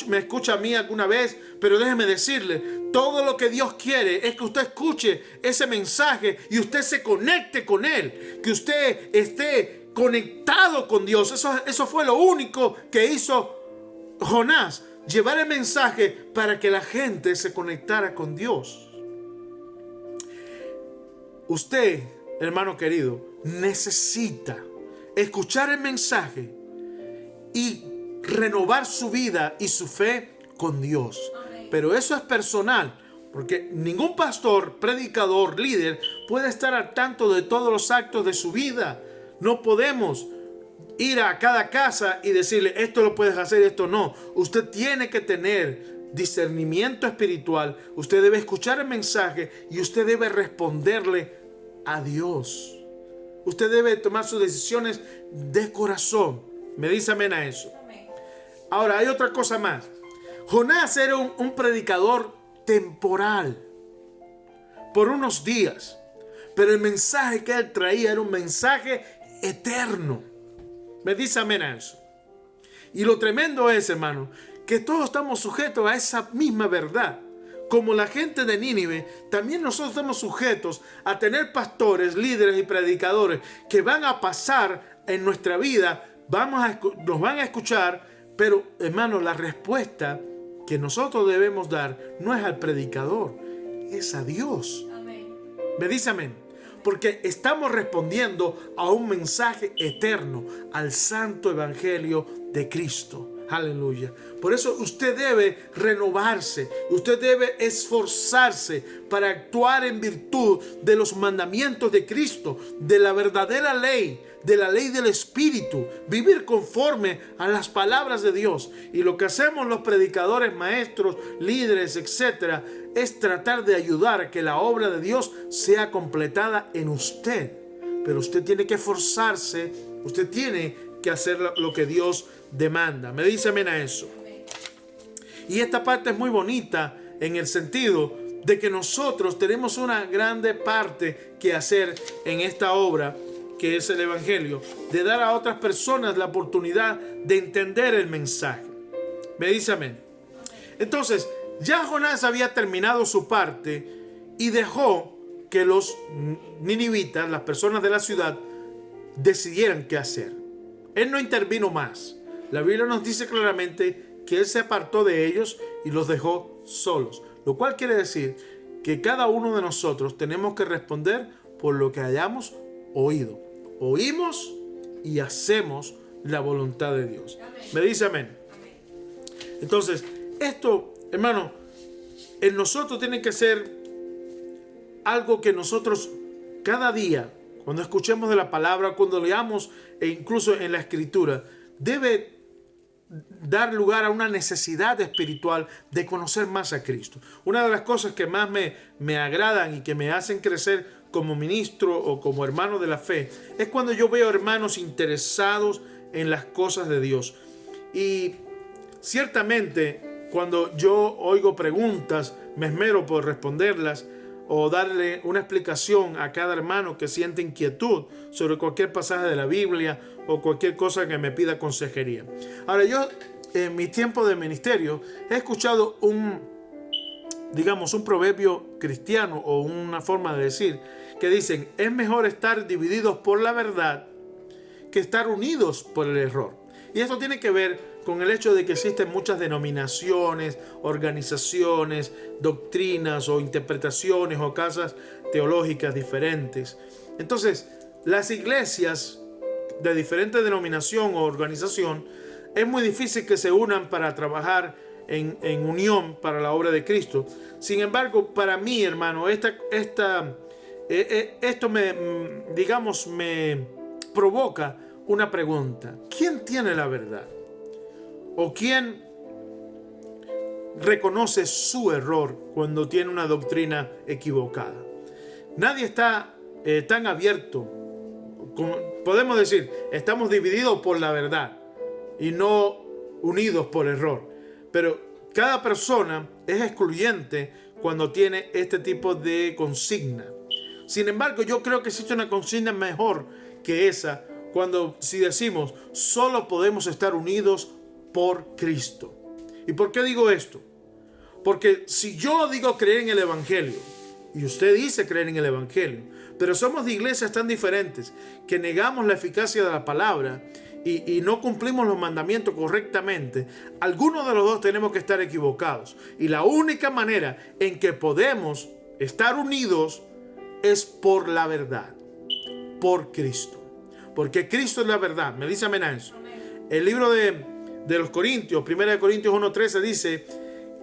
me escucha a mí alguna vez, pero déjeme decirle, todo lo que Dios quiere es que usted escuche ese mensaje y usted se conecte con Él, que usted esté conectado con Dios. Eso fue lo único que hizo Jonás, llevar el mensaje para que la gente se conectara con Dios. Usted, hermano querido, necesita escuchar el mensaje y renovar su vida y su fe con Dios. Amén. Pero eso es personal, porque ningún pastor, predicador, líder puede estar al tanto de todos los actos de su vida. No podemos ir a cada casa y decirle, esto lo puedes hacer, esto no. Usted tiene que tener discernimiento espiritual. Usted debe escuchar el mensaje y usted debe responderle a Dios. Usted debe tomar sus decisiones de corazón. Me dice amén a eso. Amén. Ahora, hay otra cosa más. Jonás era un predicador temporal, por unos días. Pero el mensaje que él traía era un mensaje eterno. Me dice amén a eso. Y lo tremendo es, hermano, que todos estamos sujetos a esa misma verdad. Como la gente de Nínive, también nosotros estamos sujetos a tener pastores, líderes y predicadores que van a pasar en nuestra vida. Nos van a escuchar, pero hermano, la respuesta que nosotros debemos dar no es al predicador, es a Dios. Amén. Me dice amén. Porque estamos respondiendo a un mensaje eterno, al santo evangelio de Cristo. Aleluya. Por eso usted debe renovarse, usted debe esforzarse para actuar en virtud de los mandamientos de Cristo, de la verdadera ley, de la ley del Espíritu, vivir conforme a las palabras de Dios. Y lo que hacemos los predicadores, maestros, líderes, etcétera, es tratar de ayudar a que la obra de Dios sea completada en usted. Pero usted tiene que esforzarse, usted tiene que hacer lo que Dios demanda. Me dice amén a eso. Y esta parte es muy bonita en el sentido de que nosotros tenemos una grande parte que hacer en esta obra que es el evangelio, de dar a otras personas la oportunidad de entender el mensaje. Me dice amén. Entonces, ya Jonás había terminado su parte y dejó que los ninivitas, las personas de la ciudad, decidieran qué hacer. Él no intervino más. La Biblia nos dice claramente que él se apartó de ellos y los dejó solos. Lo cual quiere decir que cada uno de nosotros tenemos que responder por lo que hayamos oído. Oímos y hacemos la voluntad de Dios. Amén. Me dice amén. Amén. Entonces, esto, hermano, en nosotros tiene que ser algo que nosotros cada día, cuando escuchemos de la palabra, cuando leamos e incluso en la escritura, debe dar lugar a una necesidad espiritual de conocer más a Cristo. Una de las cosas que más me agradan y que me hacen crecer como ministro o como hermano de la fe es cuando yo veo hermanos interesados en las cosas de Dios. Y ciertamente cuando yo oigo preguntas me esmero por responderlas o darle una explicación a cada hermano que siente inquietud sobre cualquier pasaje de la Biblia o cualquier cosa que me pida consejería. Ahora, yo en mi tiempo de ministerio he escuchado un proverbio cristiano o una forma de decir que dicen: es mejor estar divididos por la verdad que estar unidos por el error. Y esto tiene que ver con el hecho de que existen muchas denominaciones, organizaciones, doctrinas o interpretaciones o casas teológicas diferentes. Entonces, las iglesias de diferente denominación o organización es muy difícil que se unan para trabajar en unión para la obra de Cristo. Sin embargo, para mí, hermano, esto me provoca una pregunta. ¿Quién tiene la verdad? ¿O quién reconoce su error cuando tiene una doctrina equivocada? Nadie está tan abierto. Podemos decir, estamos divididos por la verdad y no unidos por error. Pero cada persona es excluyente cuando tiene este tipo de consigna. Sin embargo, yo creo que existe una consigna mejor que esa si decimos, solo podemos estar unidos por Cristo. ¿Y por qué digo esto? Porque si yo digo creer en el Evangelio, y usted dice creer en el Evangelio, pero somos de iglesias tan diferentes que negamos la eficacia de la palabra y no cumplimos los mandamientos correctamente, algunos de los dos tenemos que estar equivocados. Y la única manera en que podemos estar unidos es por la verdad, por Cristo. Porque Cristo es la verdad. Me dice amén a eso. El libro de los Corintios, 1 Corintios 1:13 dice,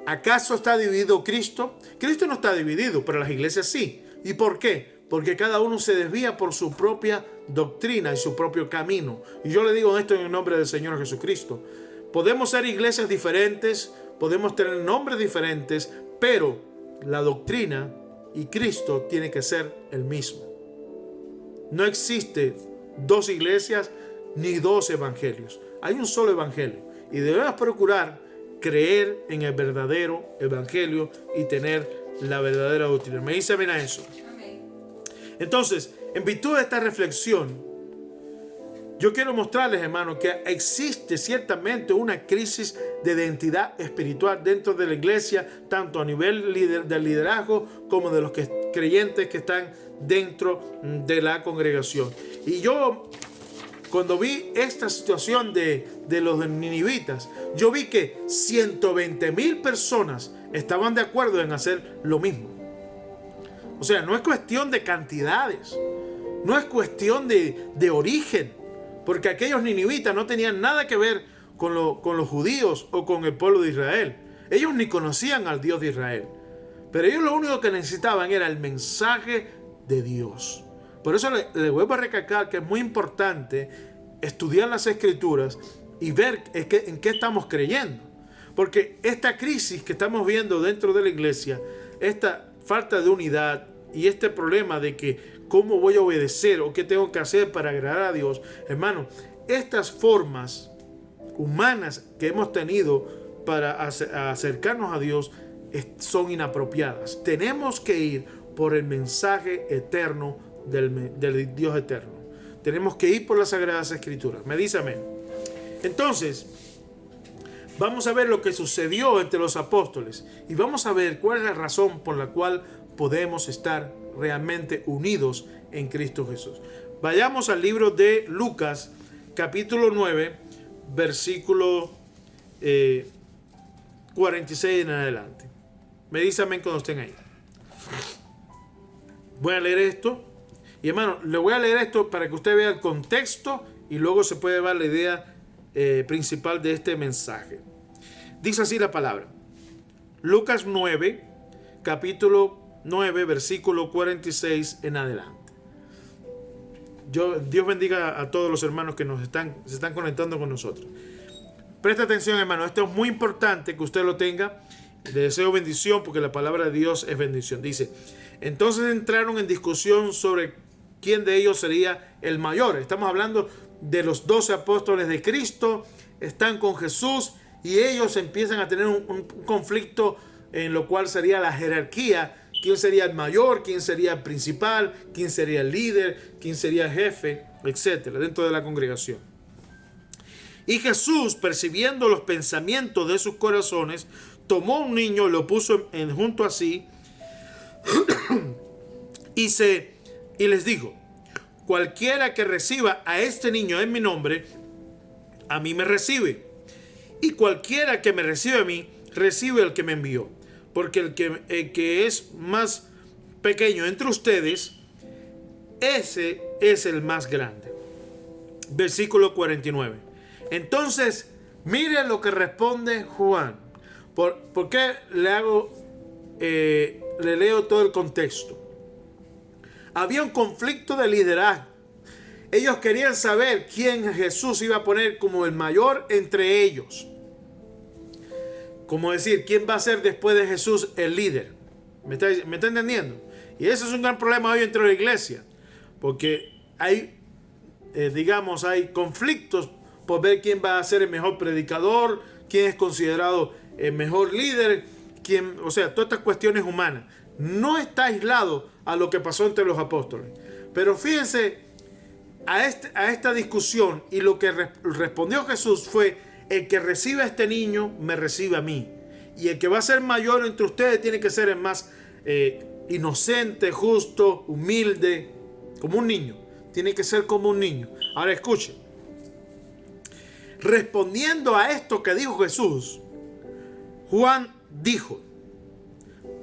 ¿acaso está dividido Cristo? Cristo no está dividido, pero las iglesias sí. ¿Y por qué? Porque cada uno se desvía por su propia doctrina y su propio camino. Y yo le digo esto en el nombre del Señor Jesucristo. Podemos ser iglesias diferentes, podemos tener nombres diferentes, pero la doctrina y Cristo tiene que ser el mismo. No existe dos iglesias ni dos evangelios. Hay un solo evangelio y debemos procurar creer en el verdadero evangelio y tener la verdadera doctrina. ¿Me dice bien a eso? Entonces, en virtud de esta reflexión, yo quiero mostrarles, hermanos, que existe ciertamente una crisis de identidad espiritual dentro de la iglesia, tanto a nivel del liderazgo como de los creyentes que están dentro de la congregación. Y yo, cuando vi esta situación de los ninivitas, yo vi que 120,000 personas estaban de acuerdo en hacer lo mismo. O sea, no es cuestión de cantidades, no es cuestión de origen, porque aquellos ninivitas no tenían nada que ver con los judíos o con el pueblo de Israel. Ellos ni conocían al Dios de Israel, pero ellos lo único que necesitaban era el mensaje de Dios. Por eso le vuelvo a recalcar que es muy importante estudiar las Escrituras y ver en qué estamos creyendo. Porque esta crisis que estamos viendo dentro de la iglesia, esta falta de unidad y este problema de que cómo voy a obedecer o qué tengo que hacer para agradar a Dios, hermano, estas formas humanas que hemos tenido para acercarnos a Dios son inapropiadas. Tenemos que ir por el mensaje eterno del Dios eterno. Tenemos que ir por las Sagradas Escrituras. Me dice amén. Entonces, vamos a ver lo que sucedió entre los apóstoles y vamos a ver cuál es la razón por la cual podemos estar realmente unidos en Cristo Jesús. Vayamos al libro de Lucas, capítulo 9, versículo 46 en adelante. Me dice amén cuando estén ahí. Voy a leer esto. Y hermano, le voy a leer esto para que usted vea el contexto y luego se puede ver la idea principal de este mensaje. Dice así la palabra. Lucas 9, capítulo 9, versículo 46 en adelante. Dios bendiga a todos los hermanos que se están conectando con nosotros. Presta atención, hermano. Esto es muy importante que usted lo tenga. Le deseo bendición porque la palabra de Dios es bendición. Dice, entonces entraron en discusión sobre quién de ellos sería el mayor. Estamos hablando de los 12 apóstoles de Cristo. Están con Jesús y ellos empiezan a tener un conflicto en lo cual sería la jerarquía. ¿Quién sería el mayor? ¿Quién sería el principal? ¿Quién sería el líder? ¿Quién sería el jefe? Etcétera, dentro de la congregación. Y Jesús, percibiendo los pensamientos de sus corazones, tomó un niño, lo puso junto a sí y les dijo, cualquiera que reciba a este niño en mi nombre, a mí me recibe. Y cualquiera que me recibe a mí, recibe al que me envió. Porque el que es más pequeño entre ustedes, ese es el más grande. Versículo 49. Entonces, mire lo que responde Juan. ¿Por qué le leo todo el contexto? Había un conflicto de liderazgo Ellos querían saber quién Jesús iba a poner como el mayor entre ellos. Como decir, ¿quién va a ser después de Jesús el líder? ¿Me está entendiendo? Y ese es un gran problema hoy dentro de la iglesia. Porque hay, hay conflictos por ver quién va a ser el mejor predicador, quién es considerado el mejor líder, o sea, todas estas cuestiones humanas. No está aislado a lo que pasó entre los apóstoles. Pero fíjense a esta discusión, y lo que respondió Jesús fue: el que recibe a este niño me recibe a mí, y el que va a ser mayor entre ustedes tiene que ser el más inocente, justo, humilde, como un niño. Tiene que ser como un niño. Ahora escuchen, respondiendo a esto que dijo Jesús, Juan dijo: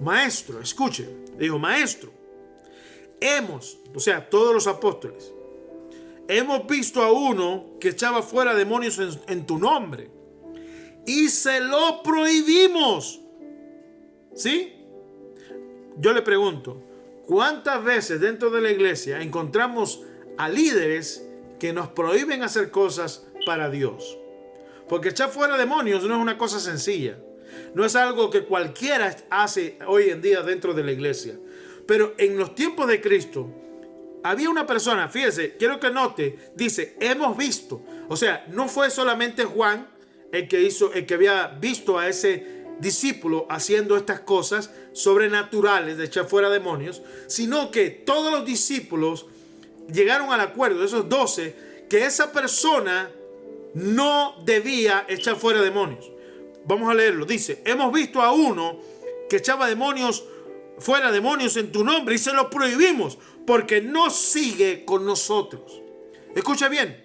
maestro, escuche, dijo: maestro, o sea, todos los apóstoles, hemos visto a uno que echaba fuera demonios en tu nombre y se lo prohibimos. ¿Sí? Yo le pregunto, ¿cuántas veces dentro de la iglesia encontramos a líderes que nos prohíben hacer cosas para Dios? Porque echar fuera demonios no es una cosa sencilla. No es algo que cualquiera hace hoy en día dentro de la iglesia. Pero en los tiempos de Cristo había una persona, fíjese, quiero que note, dice, hemos visto. O sea, no fue solamente Juan el que había visto a ese discípulo haciendo estas cosas sobrenaturales de echar fuera demonios, sino que todos los discípulos llegaron al acuerdo, esos 12, que esa persona no debía echar fuera demonios. Vamos a leerlo. Dice: hemos visto a uno que echaba fuera demonios en tu nombre y se lo prohibimos porque no sigue con nosotros. Escucha bien.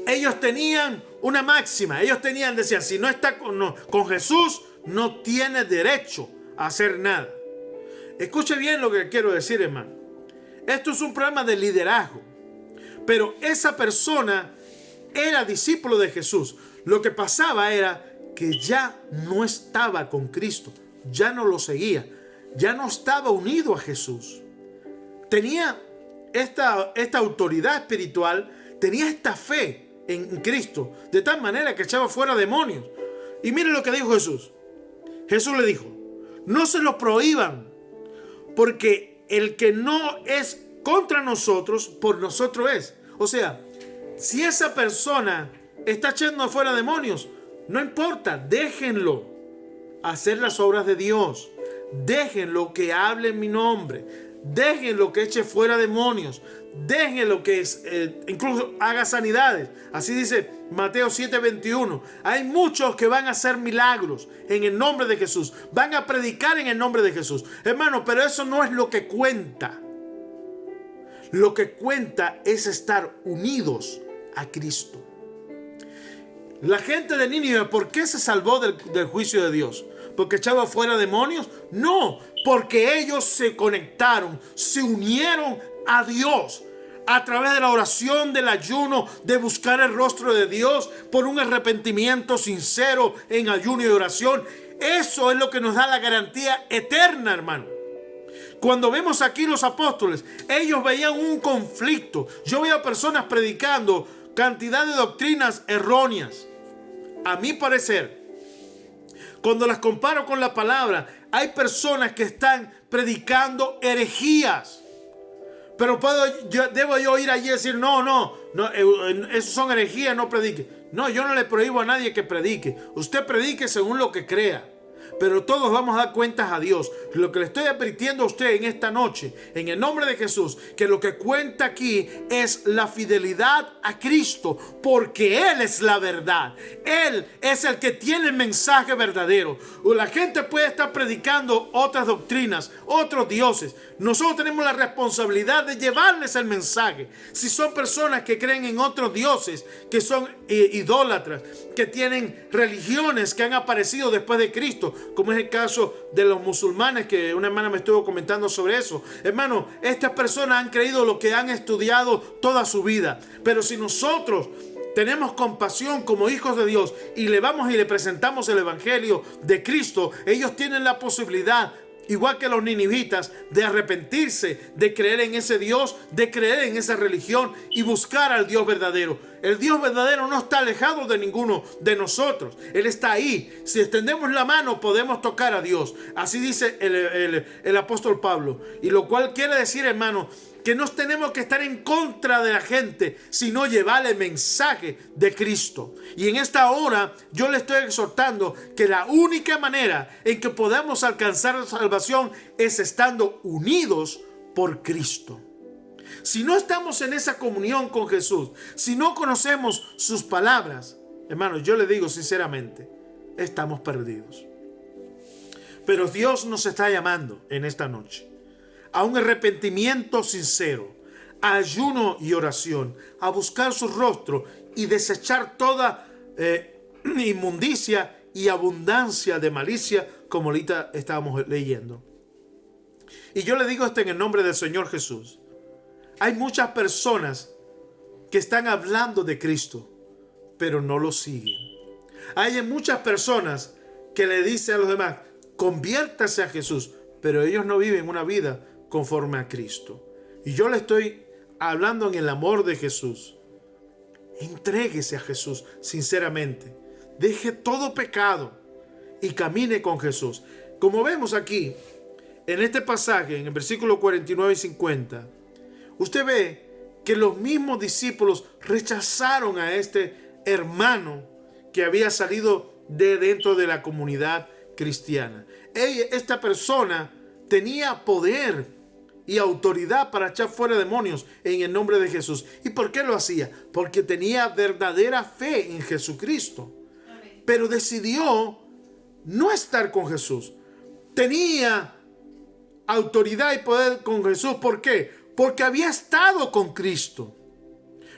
Ellos tenían una máxima. Decían, si no está con Jesús, no tiene derecho a hacer nada. Escuche bien lo que quiero decir, hermano. Esto es un problema de liderazgo. Pero esa persona era discípulo de Jesús. Lo que pasaba era que ya no estaba con Cristo, ya no lo seguía, ya no estaba unido a Jesús. Tenía esta autoridad espiritual, tenía esta fe en Cristo, de tal manera que echaba fuera demonios. Y miren lo que dijo Jesús. Jesús le dijo: no se lo prohíban, porque el que no es contra nosotros, por nosotros es. O sea, si esa persona está echando fuera demonios, no importa, déjenlo hacer las obras de Dios. Déjenlo que hable en mi nombre. Déjenlo que eche fuera demonios. Déjenlo que incluso haga sanidades. Así dice Mateo 7:21. Hay muchos que van a hacer milagros en el nombre de Jesús. Van a predicar en el nombre de Jesús. Hermano, pero eso no es lo que cuenta. Lo que cuenta es estar unidos a Cristo. La gente de Nínive, ¿por qué se salvó del juicio de Dios? ¿Porque echaba fuera demonios? No, porque ellos se conectaron, se unieron a Dios a través de la oración, del ayuno, de buscar el rostro de Dios por un arrepentimiento sincero en ayuno y oración. Eso es lo que nos da la garantía eterna, hermano. Cuando vemos aquí los apóstoles, ellos veían un conflicto. Yo veo personas predicando cantidad de doctrinas erróneas. A mi parecer, cuando las comparo con la palabra, hay personas que están predicando herejías. Pero debo yo ir allí y decir, no, eso son herejías, no predique. No, yo no le prohíbo a nadie que predique. Usted predique según lo que crea. Pero todos vamos a dar cuentas a Dios. Lo que le estoy advirtiendo a usted en esta noche, en el nombre de Jesús, que lo que cuenta aquí es la fidelidad a Cristo, porque Él es la verdad. Él es el que tiene el mensaje verdadero. La gente puede estar predicando otras doctrinas, otros dioses. Nosotros tenemos la responsabilidad de llevarles el mensaje. Si son personas que creen en otros dioses, que son idólatras, que tienen religiones que han aparecido después de Cristo, como es el caso de los musulmanes, que una hermana me estuvo comentando sobre eso. Hermano, estas personas han creído lo que han estudiado toda su vida. Pero si nosotros tenemos compasión como hijos de Dios y le vamos y le presentamos el evangelio de Cristo, ellos tienen la posibilidad igual que los ninivitas, de arrepentirse, de creer en ese Dios, de creer en esa religión y buscar al Dios verdadero. El Dios verdadero no está alejado de ninguno de nosotros. Él está ahí. Si extendemos la mano podemos tocar a Dios. Así dice el apóstol Pablo. Y lo cual quiere decir, hermano, que no tenemos que estar en contra de la gente, sino llevar el mensaje de Cristo. Y en esta hora yo le estoy exhortando que la única manera en que podamos alcanzar la salvación es estando unidos por Cristo. Si no estamos en esa comunión con Jesús, si no conocemos sus palabras, hermanos, yo le digo sinceramente, estamos perdidos. Pero Dios nos está llamando en esta noche a un arrepentimiento sincero, a ayuno y oración, a buscar su rostro y desechar toda inmundicia y abundancia de malicia, como ahorita estábamos leyendo. Y yo le digo esto en el nombre del Señor Jesús. Hay muchas personas que están hablando de Cristo, pero no lo siguen. Hay muchas personas que le dicen a los demás, conviértase a Jesús, pero ellos no viven una vida conforme a Cristo. Y yo le estoy hablando en el amor de Jesús. Entréguese a Jesús sinceramente. Deje todo pecado y camine con Jesús. Como vemos aquí, en este pasaje, en el versículo 49 y 50, usted ve que los mismos discípulos rechazaron a este hermano que había salido de dentro de la comunidad cristiana. Esta persona tenía poder y autoridad para echar fuera demonios en el nombre de Jesús. ¿Y por qué lo hacía? Porque tenía verdadera fe en Jesucristo. Amén. Pero decidió no estar con Jesús. Tenía autoridad y poder con Jesús. ¿Por qué? Porque había estado con Cristo.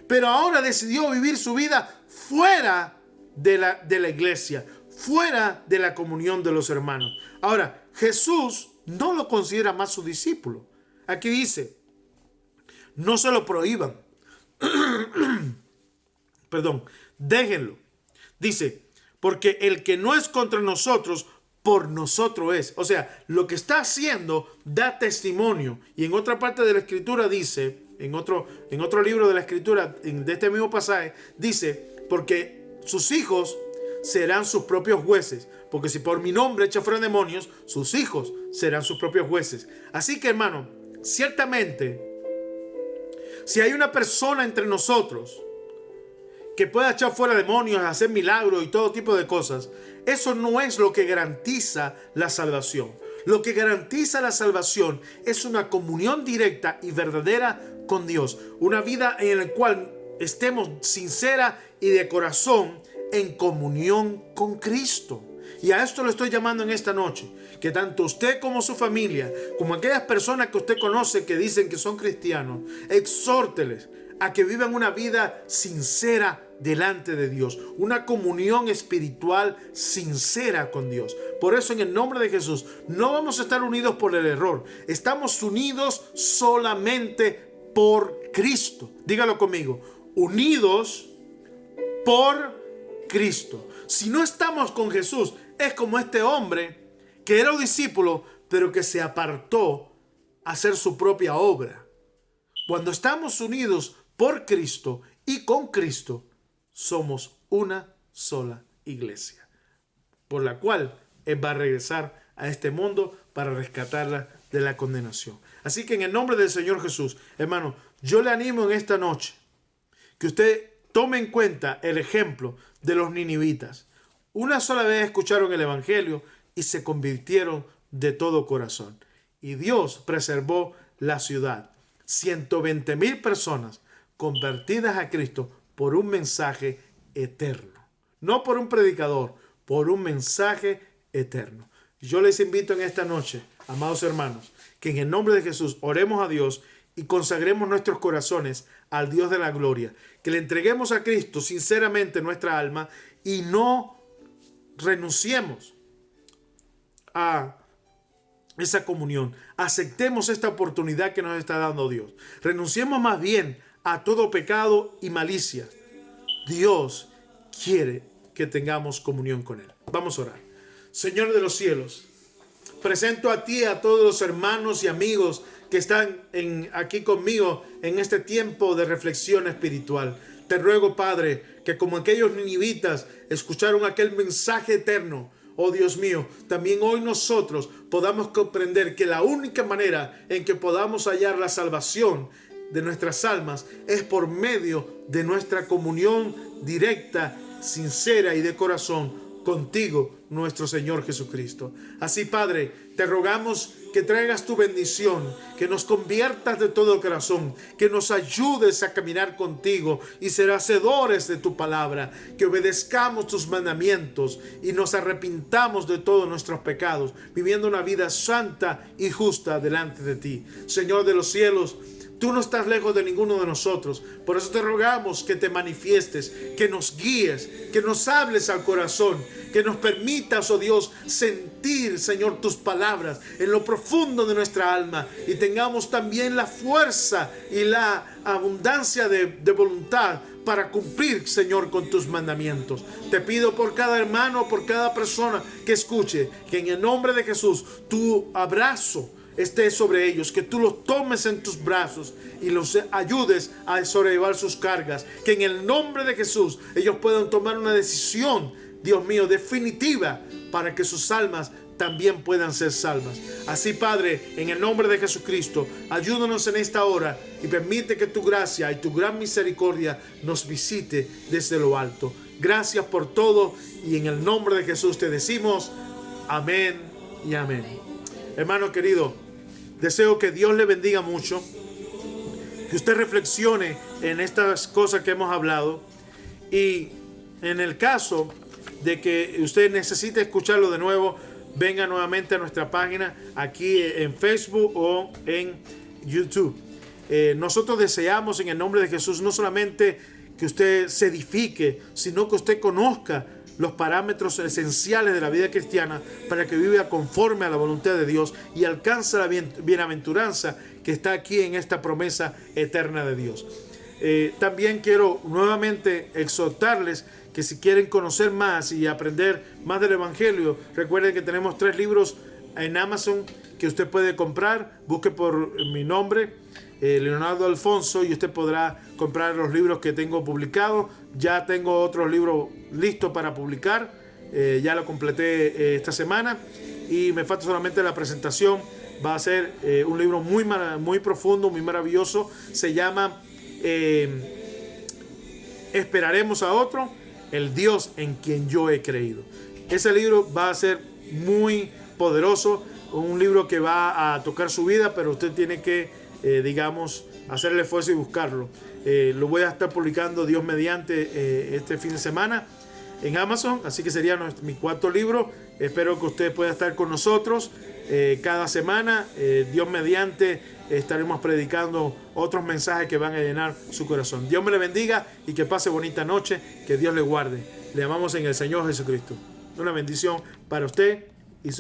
Pero ahora decidió vivir su vida fuera de la iglesia, fuera de la comunión de los hermanos. Ahora, Jesús no lo considera más su discípulo. Aquí dice, no se lo prohíban. Perdón, déjenlo. Dice, porque el que no es contra nosotros, por nosotros es. O sea, lo que está haciendo da testimonio. Y en otra parte de la escritura dice, en otro libro de la escritura, de este mismo pasaje, dice, porque sus hijos serán sus propios jueces. Porque si por mi nombre echa fuera demonios, sus hijos serán sus propios jueces. Así que, hermano, ciertamente, si hay una persona entre nosotros que pueda echar fuera demonios, hacer milagros y todo tipo de cosas, eso no es lo que garantiza la salvación. Lo que garantiza la salvación es una comunión directa y verdadera con Dios. Una vida en la cual estemos sincera y de corazón en comunión con Cristo. Y a esto lo estoy llamando en esta noche, que tanto usted como su familia, como aquellas personas que usted conoce que dicen que son cristianos, exhórteles a que vivan una vida sincera delante de Dios, una comunión espiritual sincera con Dios. Por eso, en el nombre de Jesús, no vamos a estar unidos por el error, estamos unidos solamente por Cristo. Dígalo conmigo, unidos por Cristo. Si no estamos con Jesús, es como este hombre que era un discípulo, pero que se apartó a hacer su propia obra. Cuando estamos unidos por Cristo y con Cristo, somos una sola iglesia, por la cual Él va a regresar a este mundo para rescatarla de la condenación. Así que en el nombre del Señor Jesús, hermano, yo le animo en esta noche que usted tome en cuenta el ejemplo de los ninivitas. Una sola vez escucharon el evangelio y se convirtieron de todo corazón. Y Dios preservó la ciudad. 120,000 personas convertidas a Cristo por un mensaje eterno. No por un predicador, por un mensaje eterno. Yo les invito en esta noche, amados hermanos, que en el nombre de Jesús oremos a Dios y consagremos nuestros corazones al Dios de la gloria. Que le entreguemos a Cristo sinceramente nuestra alma y no renunciemos a esa comunión. Aceptemos esta oportunidad que nos está dando Dios. Renunciemos más bien a todo pecado y malicia. Dios quiere que tengamos comunión con Él. Vamos a orar. Señor de los cielos, Presento a ti a todos los hermanos y amigos que están aquí conmigo en este tiempo de reflexión espiritual. Te ruego, Padre, que como aquellos ninivitas escucharon aquel mensaje eterno, oh Dios mío, también hoy nosotros podamos comprender que la única manera en que podamos hallar la salvación de nuestras almas es por medio de nuestra comunión directa, sincera y de corazón contigo, nuestro Señor Jesucristo. Así, Padre, te rogamos que traigas tu bendición, que nos conviertas de todo corazón, que nos ayudes a caminar contigo y ser hacedores de tu palabra, que obedezcamos tus mandamientos y nos arrepintamos de todos nuestros pecados, viviendo una vida santa y justa delante de ti. Señor de los cielos, tú no estás lejos de ninguno de nosotros. Por eso te rogamos que te manifiestes, que nos guíes, que nos hables al corazón, que nos permitas, oh Dios, sentir, Señor, tus palabras en lo profundo de nuestra alma y tengamos también la fuerza y la abundancia de voluntad para cumplir, Señor, con tus mandamientos. Te pido por cada hermano, por cada persona que escuche, que en el nombre de Jesús, tu abrazo esté sobre ellos, que tú los tomes en tus brazos y los ayudes a sobrellevar sus cargas, que en el nombre de Jesús ellos puedan tomar una decisión, Dios mío, definitiva, para que sus almas también puedan ser salvas. Así, Padre, en el nombre de Jesucristo, ayúdanos en esta hora y permite que tu gracia y tu gran misericordia nos visite desde lo alto. Gracias por todo y en el nombre de Jesús te decimos amén y amén. Hermano querido, deseo que Dios le bendiga mucho, que usted reflexione en estas cosas que hemos hablado y en el caso de que usted necesite escucharlo de nuevo, venga nuevamente a nuestra página aquí en Facebook o en YouTube. Nosotros deseamos en el nombre de Jesús no solamente que usted se edifique, sino que usted conozca los parámetros esenciales de la vida cristiana para que viva conforme a la voluntad de Dios y alcance la bienaventuranza que está aquí en esta promesa eterna de Dios. También quiero nuevamente exhortarles que si quieren conocer más y aprender más del Evangelio, recuerden que tenemos 3 libros en Amazon que usted puede comprar. Busque por mi nombre, Leonardo Alfonso, y usted podrá comprar los libros que tengo publicados. Ya tengo otros libros listos para publicar, ya lo completé esta semana y me falta solamente la presentación. Va a ser un libro muy profundo, muy maravilloso. Se llama Esperaremos a otro, el Dios en quien yo he creído. Ese libro va a ser muy poderoso, un libro que va a tocar su vida, pero usted tiene que, hacer el esfuerzo y buscarlo. Lo voy a estar publicando, Dios mediante, este fin de semana en Amazon, así que sería mi 4º libro. Espero que usted pueda estar con nosotros cada semana. Dios mediante, estaremos predicando otros mensajes que van a llenar su corazón. Dios me le bendiga y que pase bonita noche, que Dios le guarde. Le amamos en el Señor Jesucristo. Una bendición para usted